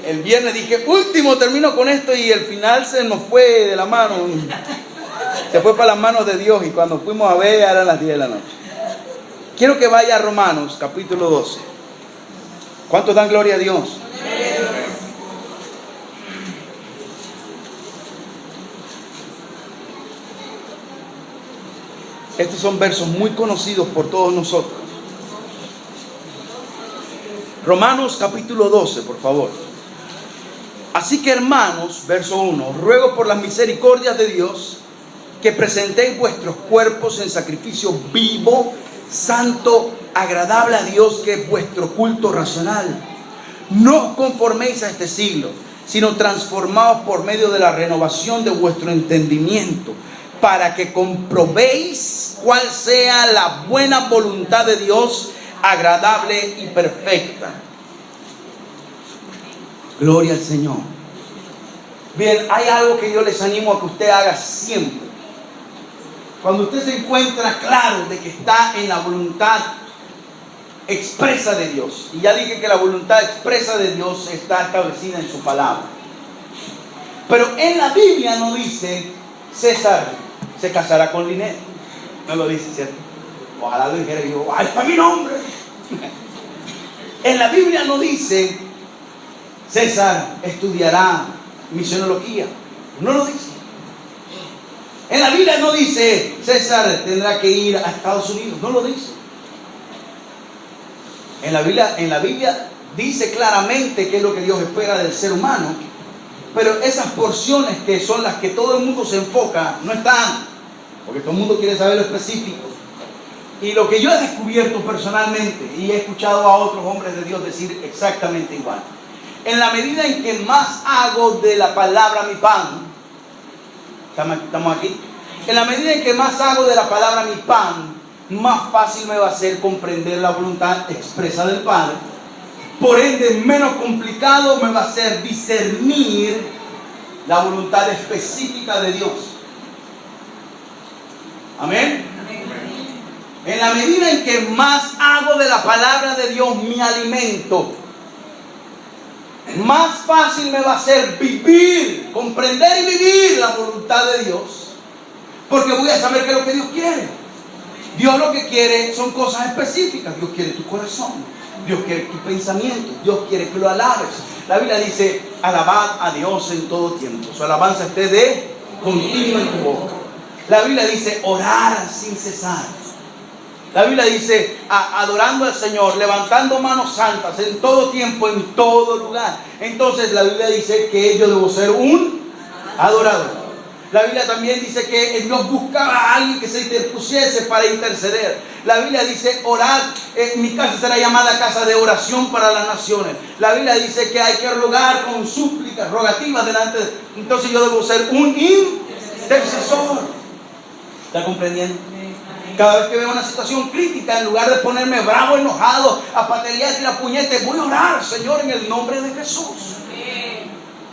S1: El viernes dije, último, termino con esto, y el final se nos fue de la mano. Se fue para las manos de Dios, y cuando fuimos a ver eran las 10 de la noche. Quiero que vaya a Romanos, capítulo 12. ¿Cuántos dan gloria a Dios? Estos son versos muy conocidos por todos nosotros. Romanos capítulo 12, por favor. Así que, hermanos, verso 1, ruego por las misericordias de Dios que presentéis vuestros cuerpos en sacrificio vivo, santo, agradable a Dios, que es vuestro culto racional. No os conforméis a este siglo, sino transformaos por medio de la renovación de vuestro entendimiento, para que comprobéis cuál sea la buena voluntad de Dios, agradable y perfecta. Gloria al Señor. Bien, hay algo que yo les animo a que usted haga siempre. Cuando usted se encuentra claro de que está en la voluntad expresa de Dios, y ya dije que la voluntad expresa de Dios está establecida en su palabra, pero en la Biblia no dice César se casará con Linet. No lo dice, ¿cierto? Ojalá lo dijera y yo, ¡ay, para mi nombre! En la Biblia no dice César estudiará misionología. No lo dice. En la Biblia no dice César tendrá que ir a Estados Unidos. No lo dice. En la Biblia dice claramente qué es lo que Dios espera del ser humano. Pero esas porciones que son las que todo el mundo se enfoca, no están. Porque todo el mundo quiere saber lo específico. Y lo que yo he descubierto personalmente, y he escuchado a otros hombres de Dios decir exactamente igual, en la medida en que más hago de la palabra mi pan, ¿estamos aquí? En la medida en que más hago de la palabra mi pan, más fácil me va a ser comprender la voluntad expresa del Padre. Por ende, menos complicado me va a ser discernir la voluntad específica de Dios. Amén. En la medida en que más hago de la palabra de Dios mi alimento, más fácil me va a ser vivir, comprender y vivir la voluntad de Dios. Porque voy a saber qué es lo que Dios quiere. Dios lo que quiere son cosas específicas. Dios quiere tu corazón. Dios quiere tu pensamiento. Dios quiere que lo alabes. La Biblia dice, alabad a Dios en todo tiempo. Su alabanza esté de continuo en tu boca. La Biblia dice, orar sin cesar. La Biblia dice, adorando al Señor, levantando manos santas en todo tiempo, en todo lugar. Entonces la Biblia dice que yo debo ser un adorador. La Biblia también dice que Dios buscaba a alguien que se interpusiese para interceder. La Biblia dice, orad, mi casa será llamada casa de oración para las naciones. La Biblia dice que hay que rogar con súplicas, rogativas delante de... Entonces yo debo ser un intercesor. ¿Está comprendiendo? Cada vez que veo una situación crítica, en lugar de ponerme bravo, enojado, a patalear y la puñete, voy a orar, Señor, en el nombre de Jesús.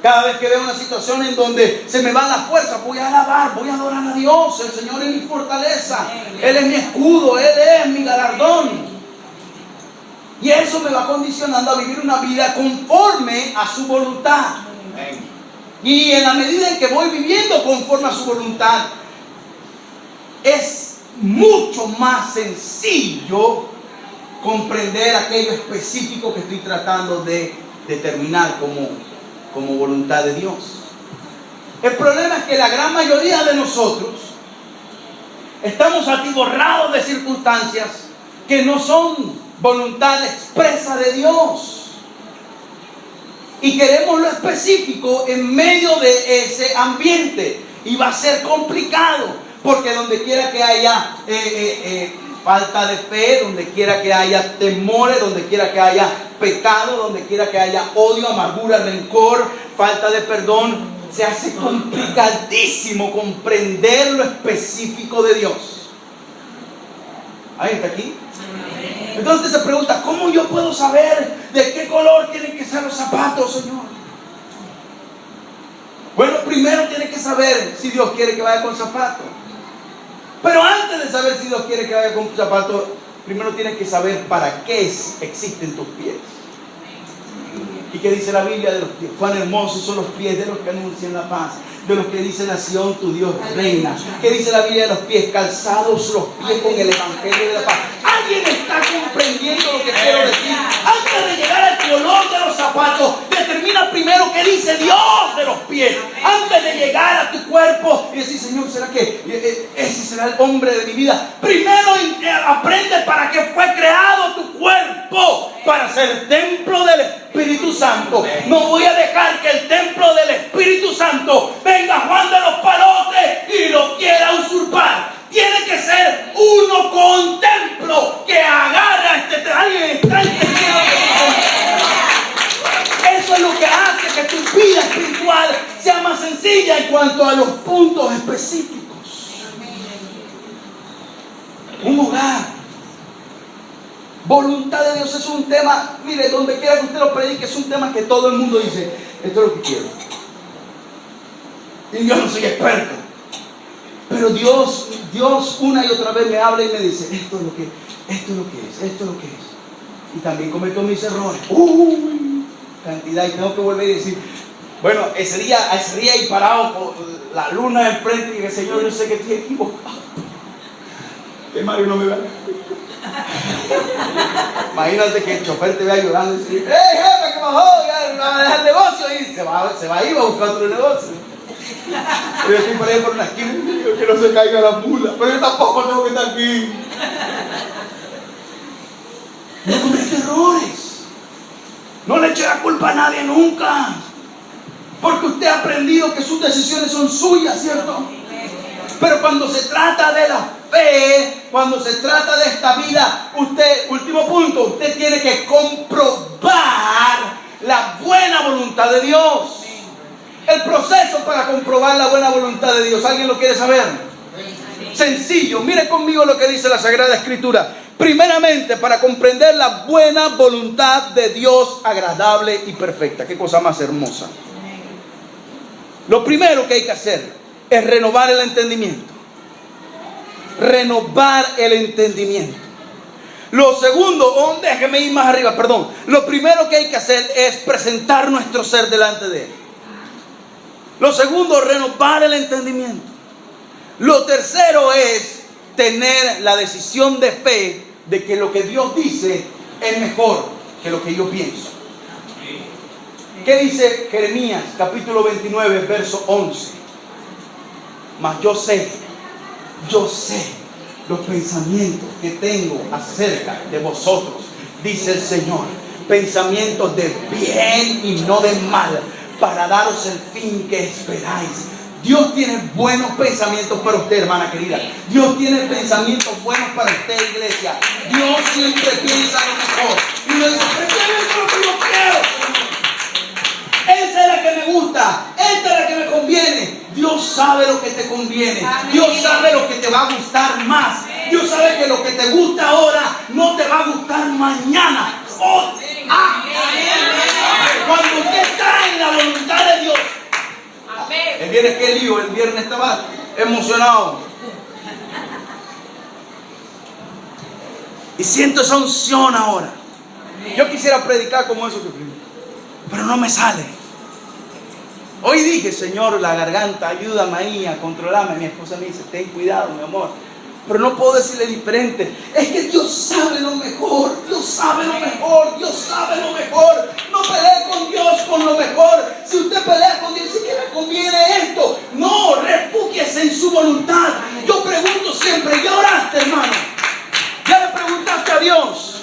S1: Cada vez que veo una situación en donde se me van las fuerzas, voy a alabar, voy a adorar a Dios. El Señor es mi fortaleza, Él es mi escudo, Él es mi galardón. Y eso me va condicionando a vivir una vida conforme a su voluntad. Y en la medida en que voy viviendo conforme a su voluntad, es mucho más sencillo comprender aquello específico que estoy tratando de determinar como voluntad de Dios. El problema es que la gran mayoría de nosotros estamos atiborrados de circunstancias que no son voluntad expresa de Dios. Y queremos lo específico en medio de ese ambiente. Y va a ser complicado. Porque donde quiera que haya falta de fe, donde quiera que haya temores, donde quiera que haya pecado, donde quiera que haya odio, amargura, rencor, falta de perdón, se hace complicadísimo comprender lo específico de Dios. ¿Ahí está aquí? Entonces se pregunta, ¿cómo yo puedo saber de qué color tienen que ser los zapatos, Señor? Bueno, primero tiene que saber si Dios quiere que vaya con zapatos. Pero antes de saber si Dios quiere que vaya con zapatos, primero tienes que saber para qué existen tus pies. ¿Y qué dice la Biblia de los pies? Cuán hermosos son los pies de los que anuncian la paz, de los que dicen la Sión, tu Dios reina. ¿Qué dice la Biblia de los pies? Calzados los pies con el evangelio de la paz. ¿Alguien está comprendiendo lo que quiero decir? Antes de llegar al color de los zapatos, determina primero qué dice Dios de los pies. Antes de llegar a tu cuerpo y decir, Señor, ¿será que ese será el hombre de mi vida? Primero aprende para qué fue creado tu cuerpo, para ser templo del Espíritu Santo. No voy a dejar que el templo del Espíritu Santo venga Juan de los Palotes y lo quiera usurpar. Tiene que ser uno con templo que agarra alguien está entendiendo. Eso es lo que hace que tu vida espiritual sea más sencilla en cuanto a los puntos específicos. Un hogar. Voluntad de Dios es un tema, mire, donde quiera que usted lo predique, es un tema que todo el mundo dice, esto es lo que quiero. Y yo no soy experto. Pero Dios una y otra vez me habla y me dice, esto es lo que es. Y también cometo mis errores. Cantidad, y tengo que volver y decir, bueno, ese día ahí parado por la luna enfrente y el Señor, yo sé que estoy equivocado. Que Mario no me vea. Imagínate que el chofer te vea llorando y dice, ¡hey, jefe, qué bajó! Ya no va a dejar el negocio. Y se va a ir a buscar otro negocio. Yo estoy por ahí por una esquina y digo que no se caiga la mula, pero yo tampoco tengo que estar aquí. No comete errores. No le eche la culpa a nadie nunca. Porque usted ha aprendido que sus decisiones son suyas, ¿cierto? Pero cuando se trata de la fe, cuando se trata de esta vida, usted, último punto, usted tiene que comprobar la buena voluntad de Dios. El proceso para comprobar la buena voluntad de Dios, ¿alguien lo quiere saber? Sencillo, mire conmigo lo que dice la Sagrada Escritura. Primeramente, para comprender la buena voluntad de Dios agradable y perfecta. Qué cosa más hermosa. Lo primero que hay que hacer es renovar el entendimiento. Renovar el entendimiento. Lo segundo, déjeme ir más arriba, perdón. Lo primero que hay que hacer es presentar nuestro ser delante de Él. Lo segundo, renovar el entendimiento. Lo tercero es tener la decisión de fe de que lo que Dios dice es mejor que lo que yo pienso. ¿Qué dice Jeremías capítulo 29 verso 11? Mas yo sé los pensamientos que tengo acerca de vosotros, dice el Señor, pensamientos de bien y no de mal, para daros el fin que esperáis. Dios tiene buenos pensamientos para usted, hermana querida. Dios tiene pensamientos buenos para usted, iglesia. Dios siempre piensa lo mejor. Y uno dice, pero ¿qué es lo que yo quiero? Esa es la que me gusta. Esta es la que me conviene. Dios sabe lo que te conviene. Dios sabe lo que te va a gustar más. Dios sabe que lo que te gusta ahora no te va a gustar mañana. Cuando usted está en la voluntad de Dios. El viernes que lío, el viernes estaba emocionado. Y siento esa unción ahora. Yo quisiera predicar como eso que predico, pero no me sale. Hoy dije, Señor, la garganta, ayúdame ahí a controlarme. Mi esposa me dice, ten cuidado, mi amor. Pero no puedo decirle diferente. Es que Dios sabe lo mejor. Dios sabe lo mejor. Dios sabe lo mejor. No pelee con Dios con lo mejor. Si usted pelea con Dios, dice que me conviene esto. No, refúgiese en su voluntad. Yo pregunto siempre, ¿ya oraste, hermano? ¿Ya le preguntaste a Dios?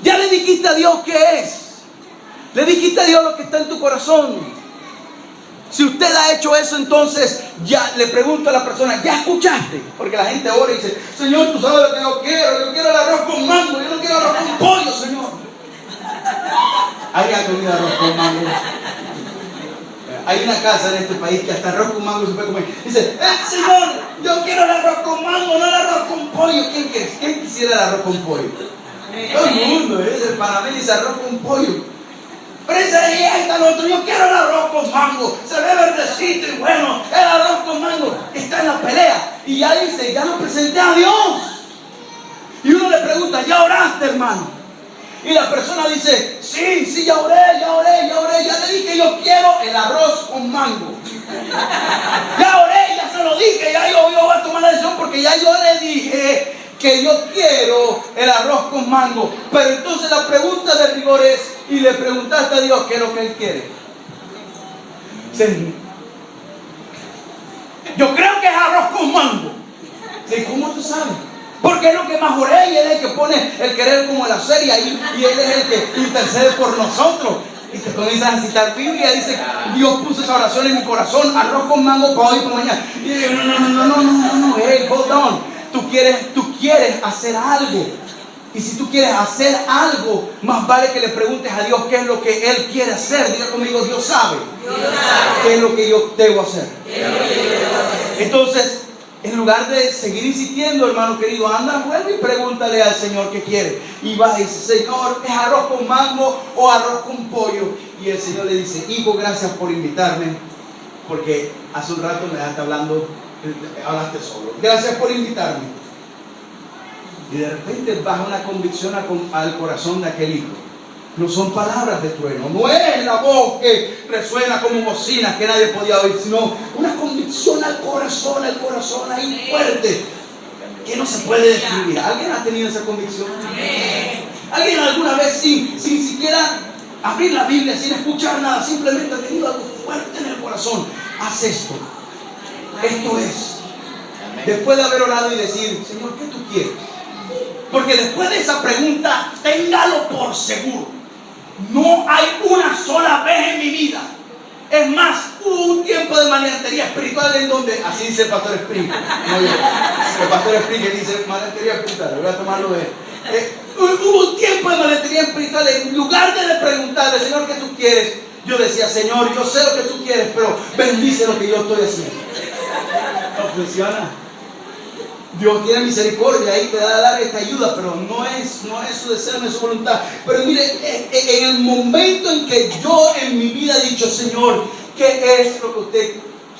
S1: ¿Ya le dijiste a Dios qué es? ¿Le dijiste a Dios lo que está en tu corazón? Si usted ha hecho eso, entonces ya le pregunto a la persona, ¿ya escuchaste? Porque la gente ora y dice, Señor, tú sabes lo que yo quiero el arroz con mango, yo no quiero arroz con pollo, Señor. ¿Hay comido arroz con mango? Hay una casa en este país que hasta arroz con mango se puede comer. Dice, Señor, yo quiero el arroz con mango, no el arroz con pollo. ¿Quién quisiera el arroz con pollo? Todo el mundo, para mí dice arroz con pollo. Pero ese ahí está el otro, yo quiero el arroz con mango, se ve verdecito y bueno, el arroz con mango está en la pelea. Y ya dice, ya lo presenté a Dios. Y uno le pregunta, ¿ya oraste, hermano? Y la persona dice, sí, ya oré, ya le dije, yo quiero el arroz con mango. Ya oré, ya se lo dije, ya yo voy a tomar la decisión porque ya yo le dije que yo quiero el arroz con mango. Pero entonces la pregunta de rigor es, y le preguntaste a Dios qué es lo que Él quiere. Sí. Yo creo que es arroz con mango. Sí, ¿cómo tú sabes? Porque es lo que más oré y Él es el que pone el querer como el hacer y Él es el que intercede por nosotros. Y te comienzas a citar Biblia, dice, Dios puso esa oración en mi corazón, arroz con mango para hoy y para mañana. Y yo digo, no, hey, hold on. Tú quieres hacer algo. Y si tú quieres hacer algo, más vale que le preguntes a Dios qué es lo que Él quiere hacer. Diga conmigo, Dios sabe qué es lo que yo debo hacer. Entonces, en lugar de seguir insistiendo, hermano querido, anda, vuelve y pregúntale al Señor qué quiere. Y va y dice, Señor, ¿es arroz con mango o arroz con pollo? Y el Señor le dice, hijo, gracias por invitarme, porque hace un rato me dejaste hablando, hablaste solo. Gracias por invitarme. Y de repente baja una convicción al corazón de aquel hijo. No son palabras de trueno, no es la voz que resuena como bocina que nadie podía oír, sino una convicción al corazón ahí fuerte, que no se puede describir. ¿Alguien ha tenido esa convicción? ¿Alguien alguna vez sin siquiera abrir la Biblia, sin escuchar nada, simplemente ha tenido algo fuerte en el corazón? haz esto. Esto es. Después de haber orado y decir, Señor, ¿qué tú quieres? Porque después de esa pregunta, téngalo por seguro. No hay una sola vez en mi vida. Es más, hubo un tiempo de maleantería espiritual en donde, así dice el pastor Spring, no yo, el pastor Spring que dice maleantería espiritual, voy a tomarlo de hubo un tiempo de maleantería espiritual. En lugar de preguntarle, Señor, ¿qué tú quieres? Yo decía, Señor, yo sé lo que tú quieres, pero bendice lo que yo estoy haciendo. No funciona. Dios tiene misericordia y te da a dar esta ayuda, pero no es su deseo, no es su voluntad. Pero mire, en el momento en que yo en mi vida he dicho, Señor, ¿qué es lo que usted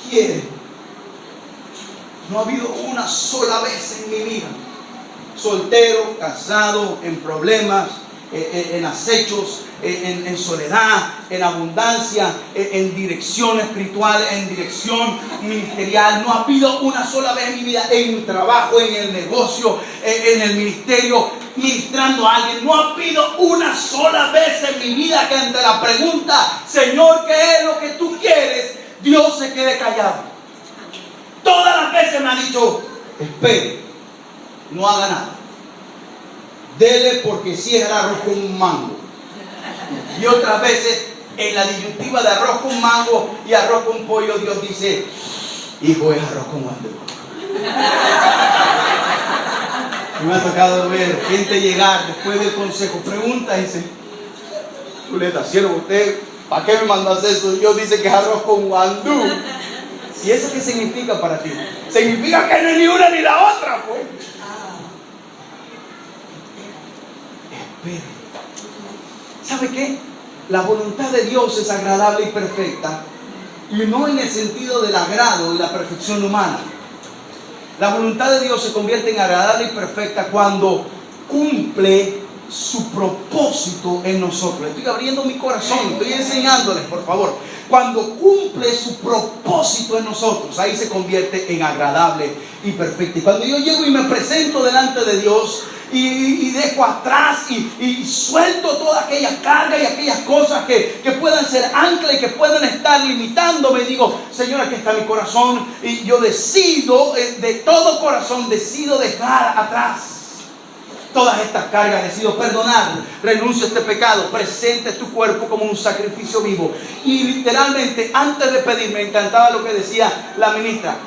S1: quiere? No ha habido una sola vez en mi vida, soltero, casado, en problemas, en acechos, en soledad, en abundancia, en dirección espiritual, en dirección ministerial. No ha habido una sola vez en mi vida, en mi trabajo, en el negocio, en el ministerio, ministrando a alguien. No ha habido una sola vez en mi vida que ante la pregunta, Señor, ¿qué es lo que tú quieres?, Dios se quede callado. Todas las veces me ha dicho, espere, no haga nada. Dele porque si es arroz con un mango. Y otras veces en la disyuntiva de arroz con mango y arroz con pollo, Dios dice, hijo, es arroz con mango. Me ha tocado ver gente llegar después del consejo, pregunta y dice, Chuleta, cielo, usted, ¿para qué me mandas eso? Dios dice que es arroz con guandú. ¿Y eso qué significa para ti? Significa que no es ni una ni la otra, pues. Espere. ¿Sabe qué? La voluntad de Dios es agradable y perfecta, y no en el sentido del agrado y la perfección humana. La voluntad de Dios se convierte en agradable y perfecta cuando cumple su propósito en nosotros. Estoy abriendo mi corazón, estoy enseñándoles, por favor. Cuando cumple su propósito en nosotros, ahí se convierte en agradable y perfecto. Y cuando yo llego y me presento delante de Dios y dejo atrás y suelto toda aquella carga y aquellas cosas que puedan ser ancla y que puedan estar limitándome, digo, Señor, aquí está mi corazón, y yo decido, de todo corazón, decido dejar atrás todas estas cargas, decido perdonar, renuncio a este pecado, presente tu cuerpo como un sacrificio vivo. Y literalmente, antes de pedir, me encantaba lo que decía la ministra,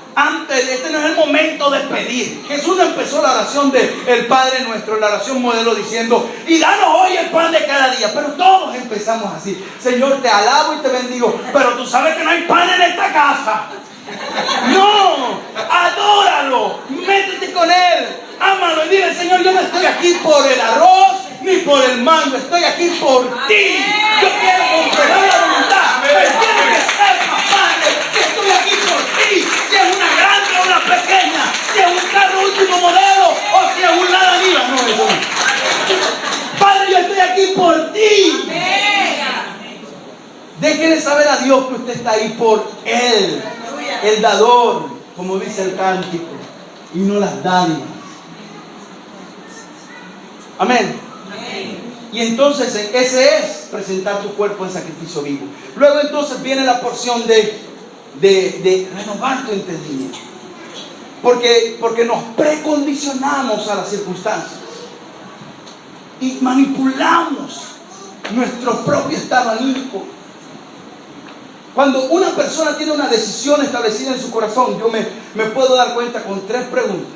S1: este no es el momento de pedir. Jesús empezó la oración del Padre Nuestro, la oración modelo, diciendo, y danos hoy el pan de cada día. Pero todos empezamos así, Señor, te alabo y te bendigo, pero tú sabes que no hay pan en esta casa. No, adóralo, métete con Él, ámalo y dile, Señor, yo no estoy aquí por el arroz ni por el mango, estoy aquí por ti. Yo quiero completar la voluntad, pero tiene que ser más padre, que estoy aquí por ti. Si es una grande o una pequeña, si es un carro último modelo o si es un Lada Niva, no es eso. Padre, yo estoy aquí por ti. Déjele saber a Dios que usted está ahí por Él, el dador, como dice el cántico, y no las dádivas. Amén. Y entonces ese es presentar tu cuerpo en sacrificio vivo. Luego entonces viene la porción de renovar tu entendimiento, porque nos precondicionamos a las circunstancias y manipulamos nuestro propio estado anímico. Cuando una persona tiene una decisión establecida en su corazón, yo me puedo dar cuenta con 3 preguntas.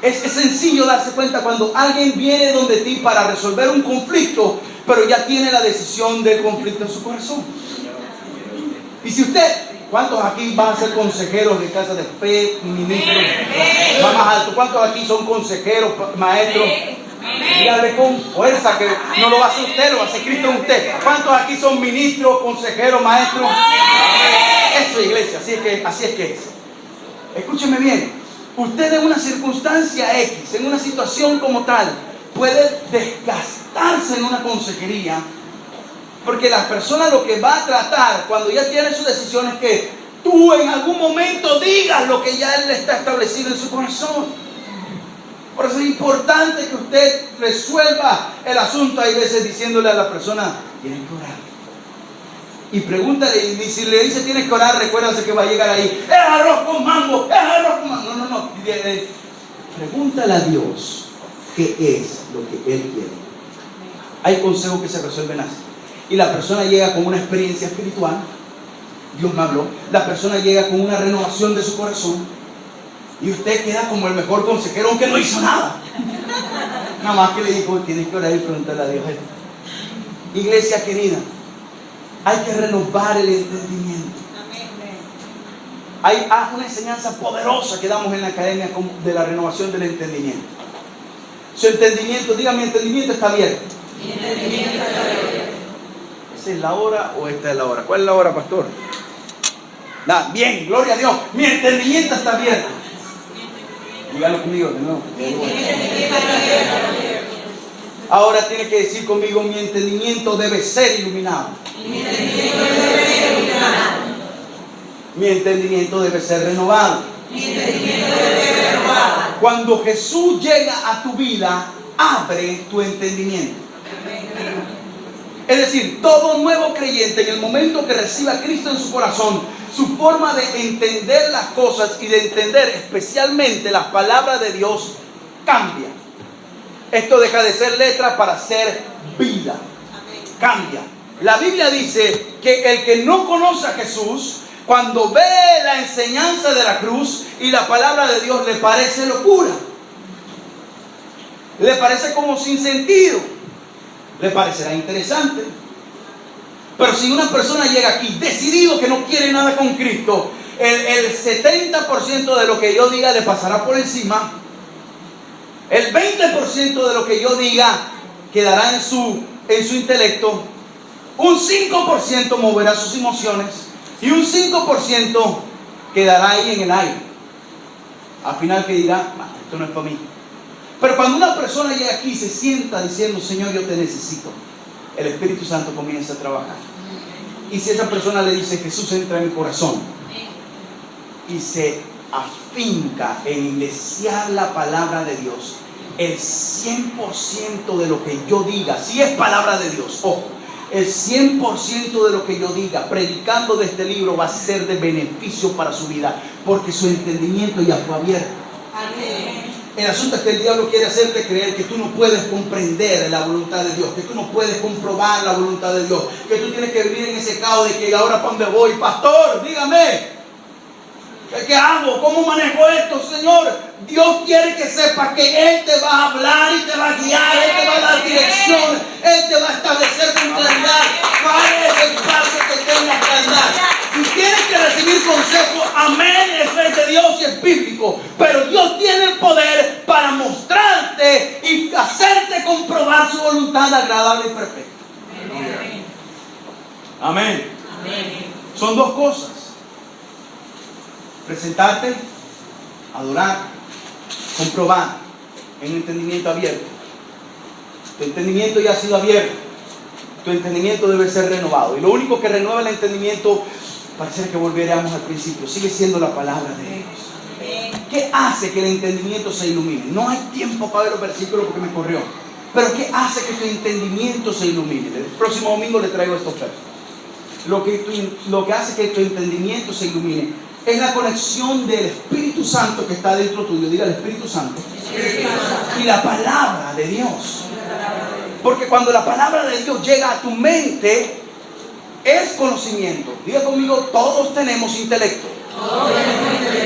S1: Es sencillo darse cuenta cuando alguien viene donde ti para resolver un conflicto, pero ya tiene la decisión del conflicto en su corazón. Y si usted, ¿cuántos aquí van a ser consejeros de casa de fe, ministros? Va más alto. ¿Cuántos aquí son consejeros, maestros? Dígale con fuerza que no lo va a hacer usted, lo va a hacer Cristo en usted. ¿Cuántos aquí son ministros, consejeros, maestros? Eso, iglesia, así es que es. Escúcheme bien. Usted en una circunstancia X, en una situación como tal, puede desgastarse en una consejería, porque la persona lo que va a tratar cuando ya tiene su decisión es que tú en algún momento digas lo que ya él está establecido en su corazón. Por eso es importante que usted resuelva el asunto. Hay veces diciéndole a la persona, tienes que orar. y pregúntale, y si le dice tienes que orar, recuérdase que va a llegar ahí, es arroz con mango, es arroz con mango. No. Pregúntale a Dios qué es lo que Él quiere. Hay consejos que se resuelven así. Y la persona llega con una experiencia espiritual. Dios me habló. La persona llega con una renovación de su corazón. Y usted queda como el mejor consejero, aunque no hizo nada. Nada más que le dijo, tienes que orar y preguntarle a Dios. Iglesia querida, hay que renovar el entendimiento. Hay una enseñanza poderosa que damos en la academia de la renovación del entendimiento. Su entendimiento, diga, mi entendimiento está abierto. Mi entendimiento está abierto. ¿Esa es la hora o esta es la hora? ¿Cuál es la hora, pastor? Bien, gloria a Dios. Mi entendimiento está abierto. Dígalo conmigo de nuevo. Ahora tiene que decir conmigo, mi entendimiento debe ser iluminado. Mi entendimiento debe ser iluminado. Mi entendimiento debe ser renovado. Mi entendimiento debe ser renovado. Cuando Jesús llega a tu vida, abre tu entendimiento. Es decir, todo nuevo creyente, en el momento que reciba a Cristo en su corazón, su forma de entender las cosas y de entender especialmente las palabras de Dios cambia. Esto deja de ser letra para ser vida. Cambia. La Biblia dice que el que no conoce a Jesús, cuando ve la enseñanza de la cruz y la palabra de Dios, le parece locura. Le parece como sin sentido. Le parecerá interesante. Pero si una persona llega aquí decidido que no quiere nada con Cristo, el 70% de lo que yo diga le pasará por encima. El 20% de lo que yo diga quedará en su intelecto. Un 5% moverá sus emociones. Y un 5% quedará ahí en el aire. Al final que dirá, esto no es para mí. Pero cuando una persona llega aquí y se sienta diciendo, Señor, yo te necesito, el Espíritu Santo comienza a trabajar. Y si esa persona le dice, Jesús entra en mi corazón, y se afinca en desear la palabra de Dios, el 100% de lo que yo diga, si es palabra de Dios, ojo, el 100% de lo que yo diga predicando de este libro va a ser de beneficio para su vida, porque su entendimiento ya fue abierto. Amén. El asunto es que el diablo quiere hacerte creer que tú no puedes comprender la voluntad de Dios, que tú no puedes comprobar la voluntad de Dios, que tú tienes que vivir en ese caos de que ahora para dónde voy, pastor, dígame, ¿qué hago? ¿Cómo manejo esto, Señor? Dios quiere que sepas que Él te va a hablar y te va a guiar, Él te va a dar dirección, Él te va a establecer con claridad cuál es el paso que tengas que andar. Si tienes que recibir consejo, amén, eso es de Dios y es bíblico, pero Dios tiene el poder para mostrarte y hacerte comprobar su voluntad agradable y perfecta. Amén. Amén. Son dos cosas: presentarte, adorar, comprobar en un entendimiento abierto. Tu entendimiento ya ha sido abierto. Tu entendimiento debe ser renovado. Y lo único que renueva el entendimiento, parece que volveremos al principio, sigue siendo la palabra de Dios. ¿Qué hace que el entendimiento se ilumine? No hay tiempo para ver los versículos porque me corrió. Pero ¿qué hace que tu entendimiento se ilumine? El próximo domingo le traigo estos textos. Lo que hace que tu entendimiento se ilumine es la conexión del Espíritu Santo que está dentro tuyo. Diga el Espíritu Santo. Y la palabra de Dios. Porque cuando la palabra de Dios llega a tu mente, es conocimiento. Diga conmigo, todos tenemos intelecto.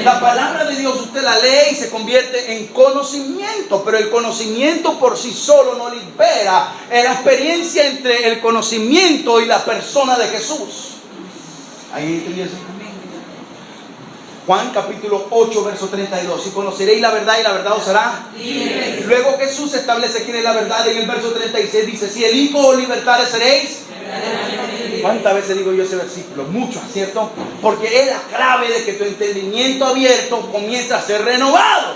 S1: La palabra de Dios usted la lee y se convierte en conocimiento, pero el conocimiento por sí solo no libera. Es la experiencia entre el conocimiento y la persona de Jesús. Ahí entendí eso. Juan capítulo 8 verso 32. Y conoceréis la verdad y la verdad os hará libres. Luego Jesús establece quién es la verdad. En el verso 36 dice, si el Hijo os libertare seréis. ¿Cuántas veces digo yo ese versículo? Mucho, ¿cierto? Porque es la clave de que tu entendimiento abierto comienza a ser renovado.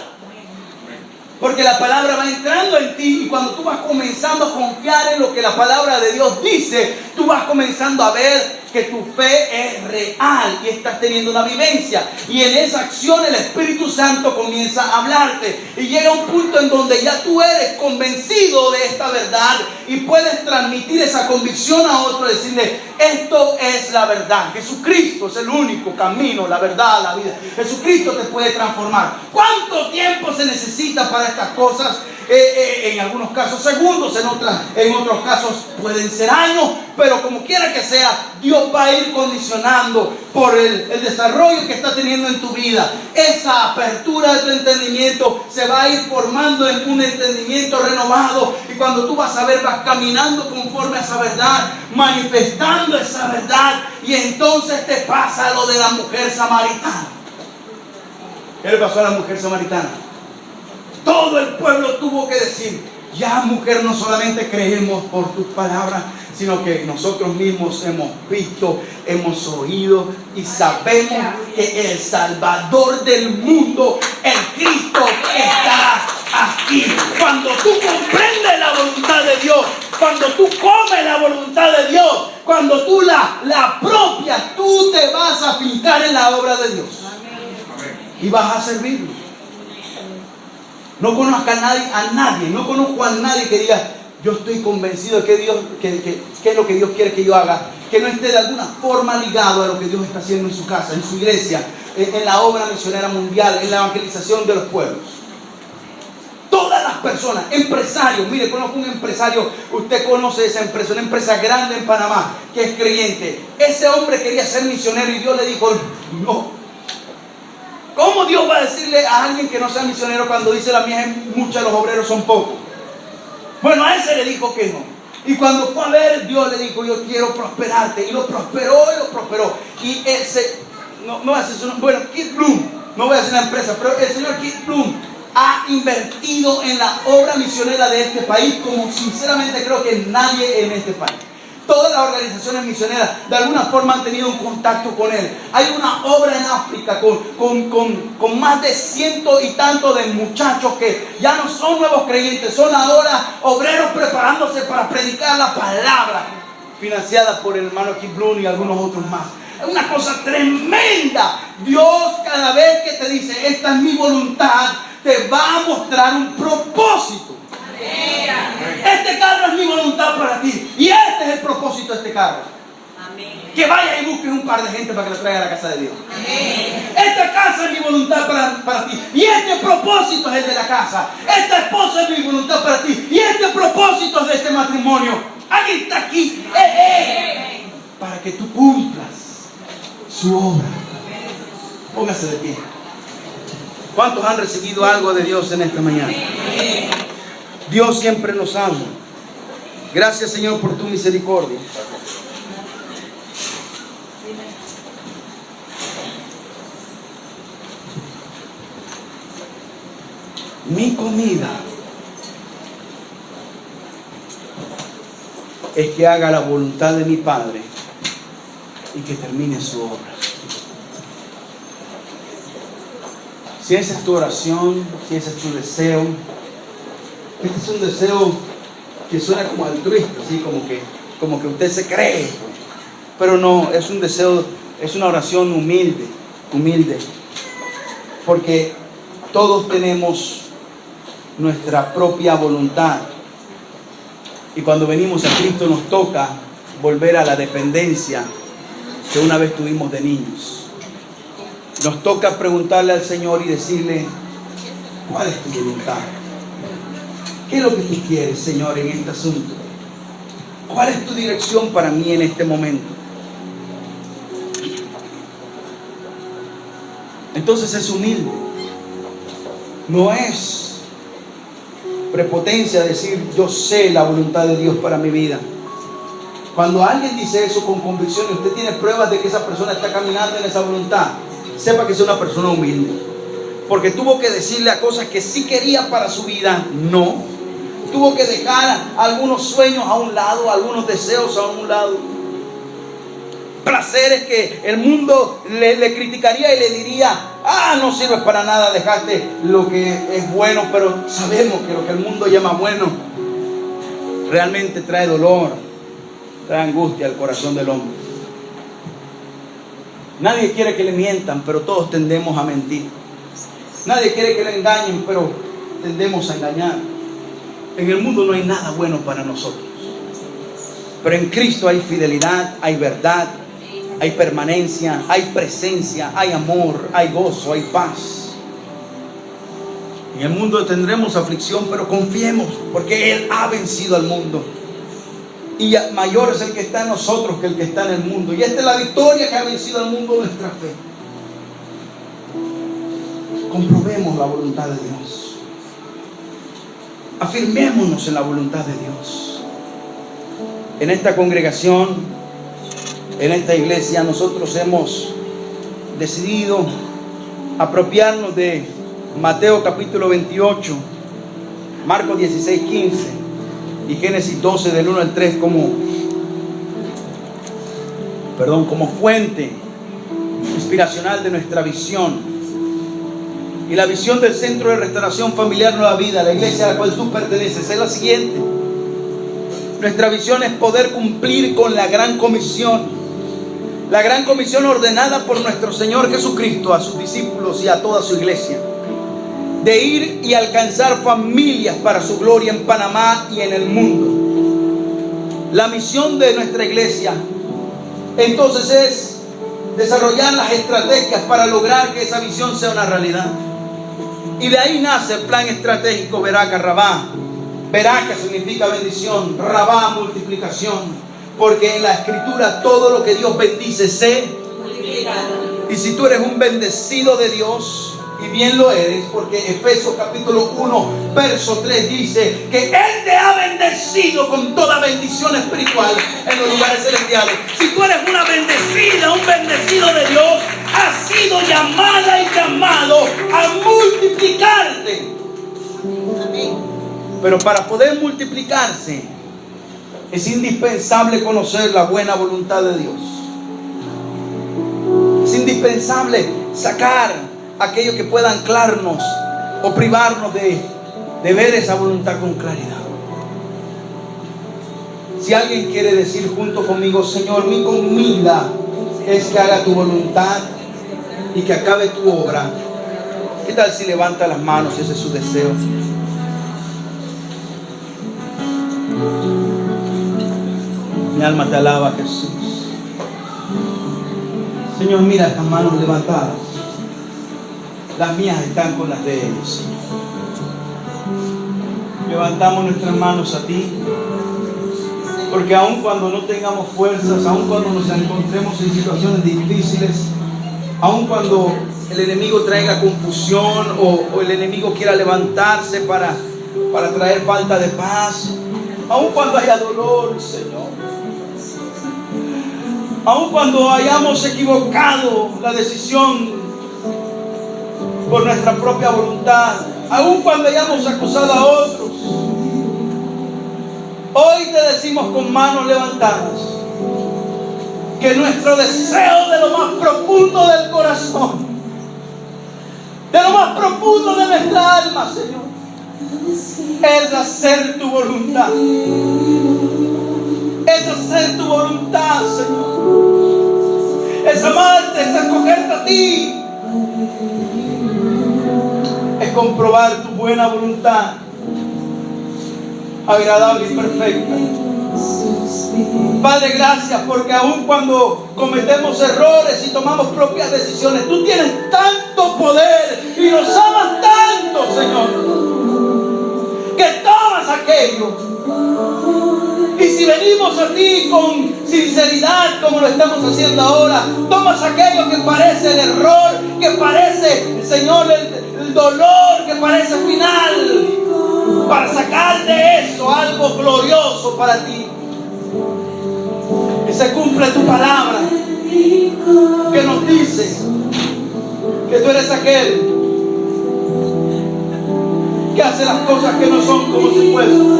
S1: Porque la palabra va entrando en ti y cuando tú vas comenzando a confiar en lo que la palabra de Dios dice, tú vas comenzando a ver que tu fe es real y estás teniendo una vivencia. Y en esa acción el Espíritu Santo comienza a hablarte. Y llega un punto en donde ya tú eres convencido de esta verdad y puedes transmitir esa convicción a otro, decirle: esto es la verdad. Jesucristo es el único camino, la verdad, la vida. Jesucristo te puede transformar. ¿Cuánto tiempo se necesita para estas cosas? En algunos casos segundos, en otros casos pueden ser años, pero como quiera que sea, Dios va a ir condicionando por el desarrollo que está teniendo en tu vida. Esa apertura de tu entendimiento se va a ir formando en un entendimiento renovado, y cuando tú vas a ver, vas caminando conforme a esa verdad, manifestando esa verdad, y entonces te pasa lo de la mujer samaritana. ¿Qué le pasó a la mujer samaritana? Todo el pueblo tuvo que decir: ya, mujer, no solamente creemos por tus palabras, sino que nosotros mismos hemos visto, hemos oído y sabemos que el Salvador del mundo, el Cristo, está aquí. Cuando tú comprendes la voluntad de Dios, cuando tú comes la voluntad de Dios, cuando tú la apropias, tú te vas a fincar en la obra de Dios y vas a servirlo. No conozco a nadie, no conozco a nadie que diga: yo estoy convencido de que Dios, que es lo que Dios quiere que yo haga, que no esté de alguna forma ligado a lo que Dios está haciendo en su casa, en su iglesia, en la obra misionera mundial, en la evangelización de los pueblos. Todas las personas, empresarios, mire, conozco un empresario, usted conoce esa empresa, una empresa grande en Panamá, que es creyente. Ese hombre quería ser misionero y Dios le dijo: no. ¿Cómo Dios va a decirle a alguien que no sea misionero cuando dice: la mies es mucha, los obreros son pocos? Bueno, a ese le dijo que no. Y cuando fue a ver, Dios le dijo: yo quiero prosperarte. Y lo prosperó y lo prosperó. Y ese, bueno, Keith Bloom, no voy a decir la empresa, pero el señor Keith Bloom ha invertido en la obra misionera de este país como sinceramente creo que nadie en este país. Todas las organizaciones misioneras de alguna forma han tenido un contacto con él. Hay una obra en África con más de 100 y tantos de muchachos que ya no son nuevos creyentes, son ahora obreros preparándose para predicar la palabra, financiada por el hermano Keith Bloom y algunos otros más. Es una cosa tremenda. Dios, cada vez que te dice: esta es mi voluntad, te va a mostrar un propósito. Este carro es mi voluntad para ti, y este es el propósito de este carro. Amén. Que vayas y busques un par de gente para que lo traiga a la casa de Dios. Amén. Esta casa es mi voluntad para ti, y este propósito es el de la casa. Esta esposa es mi voluntad para ti, y este propósito es de este matrimonio. Alguien está aquí para que tú cumplas su obra. Póngase de pie. ¿Cuántos han recibido algo de Dios en esta mañana? Dios siempre nos ama. Gracias, Señor, por tu misericordia. Mi comida es que haga la voluntad de mi Padre y que termine su obra. Si esa es tu oración, si ese es tu deseo, este es un deseo que suena como altruista, ¿sí? como que usted se cree, pero no, es un deseo, es una oración humilde, porque todos tenemos nuestra propia voluntad, y cuando venimos a Cristo nos toca volver a la dependencia que una vez tuvimos de niños. Nos toca preguntarle al Señor y decirle: ¿cuál es tu voluntad? ¿Qué es lo que tú quieres, Señor, en este asunto? ¿Cuál es tu dirección para mí en este momento? Entonces es humilde. No es prepotencia decir: yo sé la voluntad de Dios para mi vida. Cuando alguien dice eso con convicción y usted tiene pruebas de que esa persona está caminando en esa voluntad, sepa que es una persona humilde. Porque tuvo que decirle a cosas que sí quería para su vida, no. Tuvo que dejar algunos sueños a un lado, algunos deseos a un lado. Placeres que el mundo le criticaría y le diría: no sirves para nada, dejaste lo que es bueno. Pero sabemos que lo que el mundo llama bueno realmente trae dolor, trae angustia al corazón del hombre. Nadie quiere que le mientan, pero todos tendemos a mentir. Nadie quiere que le engañen, pero tendemos a engañar. En el mundo no hay nada bueno para nosotros. Pero en Cristo hay fidelidad, hay verdad, hay permanencia, hay presencia, hay amor, hay gozo, hay paz. En el mundo tendremos aflicción, pero confiemos, porque Él ha vencido al mundo. Y mayor es el que está en nosotros que el que está en el mundo. Y esta es la victoria que ha vencido al mundo, nuestra fe. Comprobemos la voluntad de Dios. Afirmémonos en la voluntad de Dios. En esta congregación, en esta iglesia, nosotros hemos decidido apropiarnos de Mateo capítulo 28, Marcos 16, 15 y Génesis 12 del 1 al 3 como fuente inspiracional de nuestra visión. Y la visión del Centro de Restauración Familiar Nueva Vida, la iglesia a la cual tú perteneces, es la siguiente. Nuestra visión es poder cumplir con la gran comisión. La gran comisión ordenada por nuestro Señor Jesucristo a sus discípulos y a toda su iglesia. De ir y alcanzar familias para su gloria en Panamá y en el mundo. La misión de nuestra iglesia entonces es desarrollar las estrategias para lograr que esa visión sea una realidad. Y de ahí nace el plan estratégico Beraka Rabá. Beraka significa bendición, Rabá multiplicación, porque en la escritura todo lo que Dios bendice se multiplica. Y si tú eres un bendecido de Dios, y bien lo eres, porque Efesios capítulo 1 verso 3 dice que Él te ha bendecido con toda bendición espiritual en los lugares celestiales. Si tú eres una bendecida, un bendecido de Dios, has sido llamada y llamado a multiplicarte. Pero para poder multiplicarse es indispensable conocer la buena voluntad de Dios. Es indispensable sacar aquello que pueda anclarnos o privarnos de ver esa voluntad con claridad. Si alguien quiere decir junto conmigo: Señor, mi comida es que haga tu voluntad y que acabe tu obra, ¿qué tal si levanta las manos? Ese es su deseo. Mi alma te alaba, Jesús. Señor, mira estas manos levantadas. Las mías están con las de ellos. Levantamos nuestras manos a ti, porque aun cuando no tengamos fuerzas, aun cuando nos encontremos en situaciones difíciles, aun cuando el enemigo traiga confusión o el enemigo quiera levantarse para traer falta de paz, aun cuando haya dolor, Señor, aun cuando hayamos equivocado la decisión por nuestra propia voluntad, aun cuando hayamos acusado a otros, hoy te decimos con manos levantadas que nuestro deseo de lo más profundo del corazón, de lo más profundo de nuestra alma, Señor, es hacer tu voluntad. Es hacer tu voluntad, Señor. Es amarte, es acogerte a ti. Es comprobar tu buena voluntad, agradable y perfecta. Padre, gracias porque aun cuando cometemos errores y tomamos propias decisiones, tú tienes tanto poder y nos amas tanto, Señor, que tomas aquello. Y si venimos a ti con sinceridad, como lo estamos haciendo ahora, tomas aquello que parece el error, que parece, Señor, el dolor, que parece final, para sacar de eso algo glorioso para ti. Que se cumple tu palabra, que nos dice que tú eres aquel que hace las cosas que no son como si fuesen.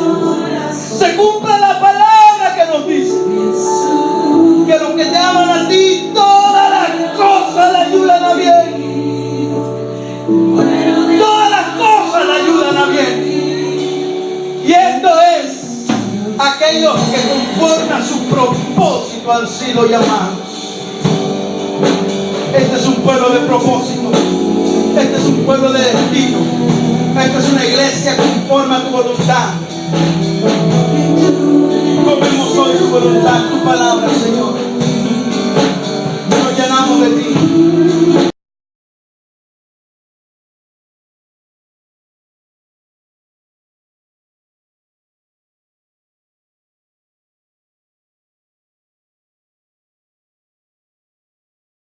S1: Se cumple la palabra que nos dice que los que te aman a ti, todas las cosas le ayudan a bien. Todas las cosas le ayudan a bien. Y esto es aquellos que conforme a su propósito han sido llamados. pueblo de propósito. Este es un pueblo de destino. Esta es una iglesia conforme a tu voluntad. Comemos hoy tu voluntad, tu palabra, Señor.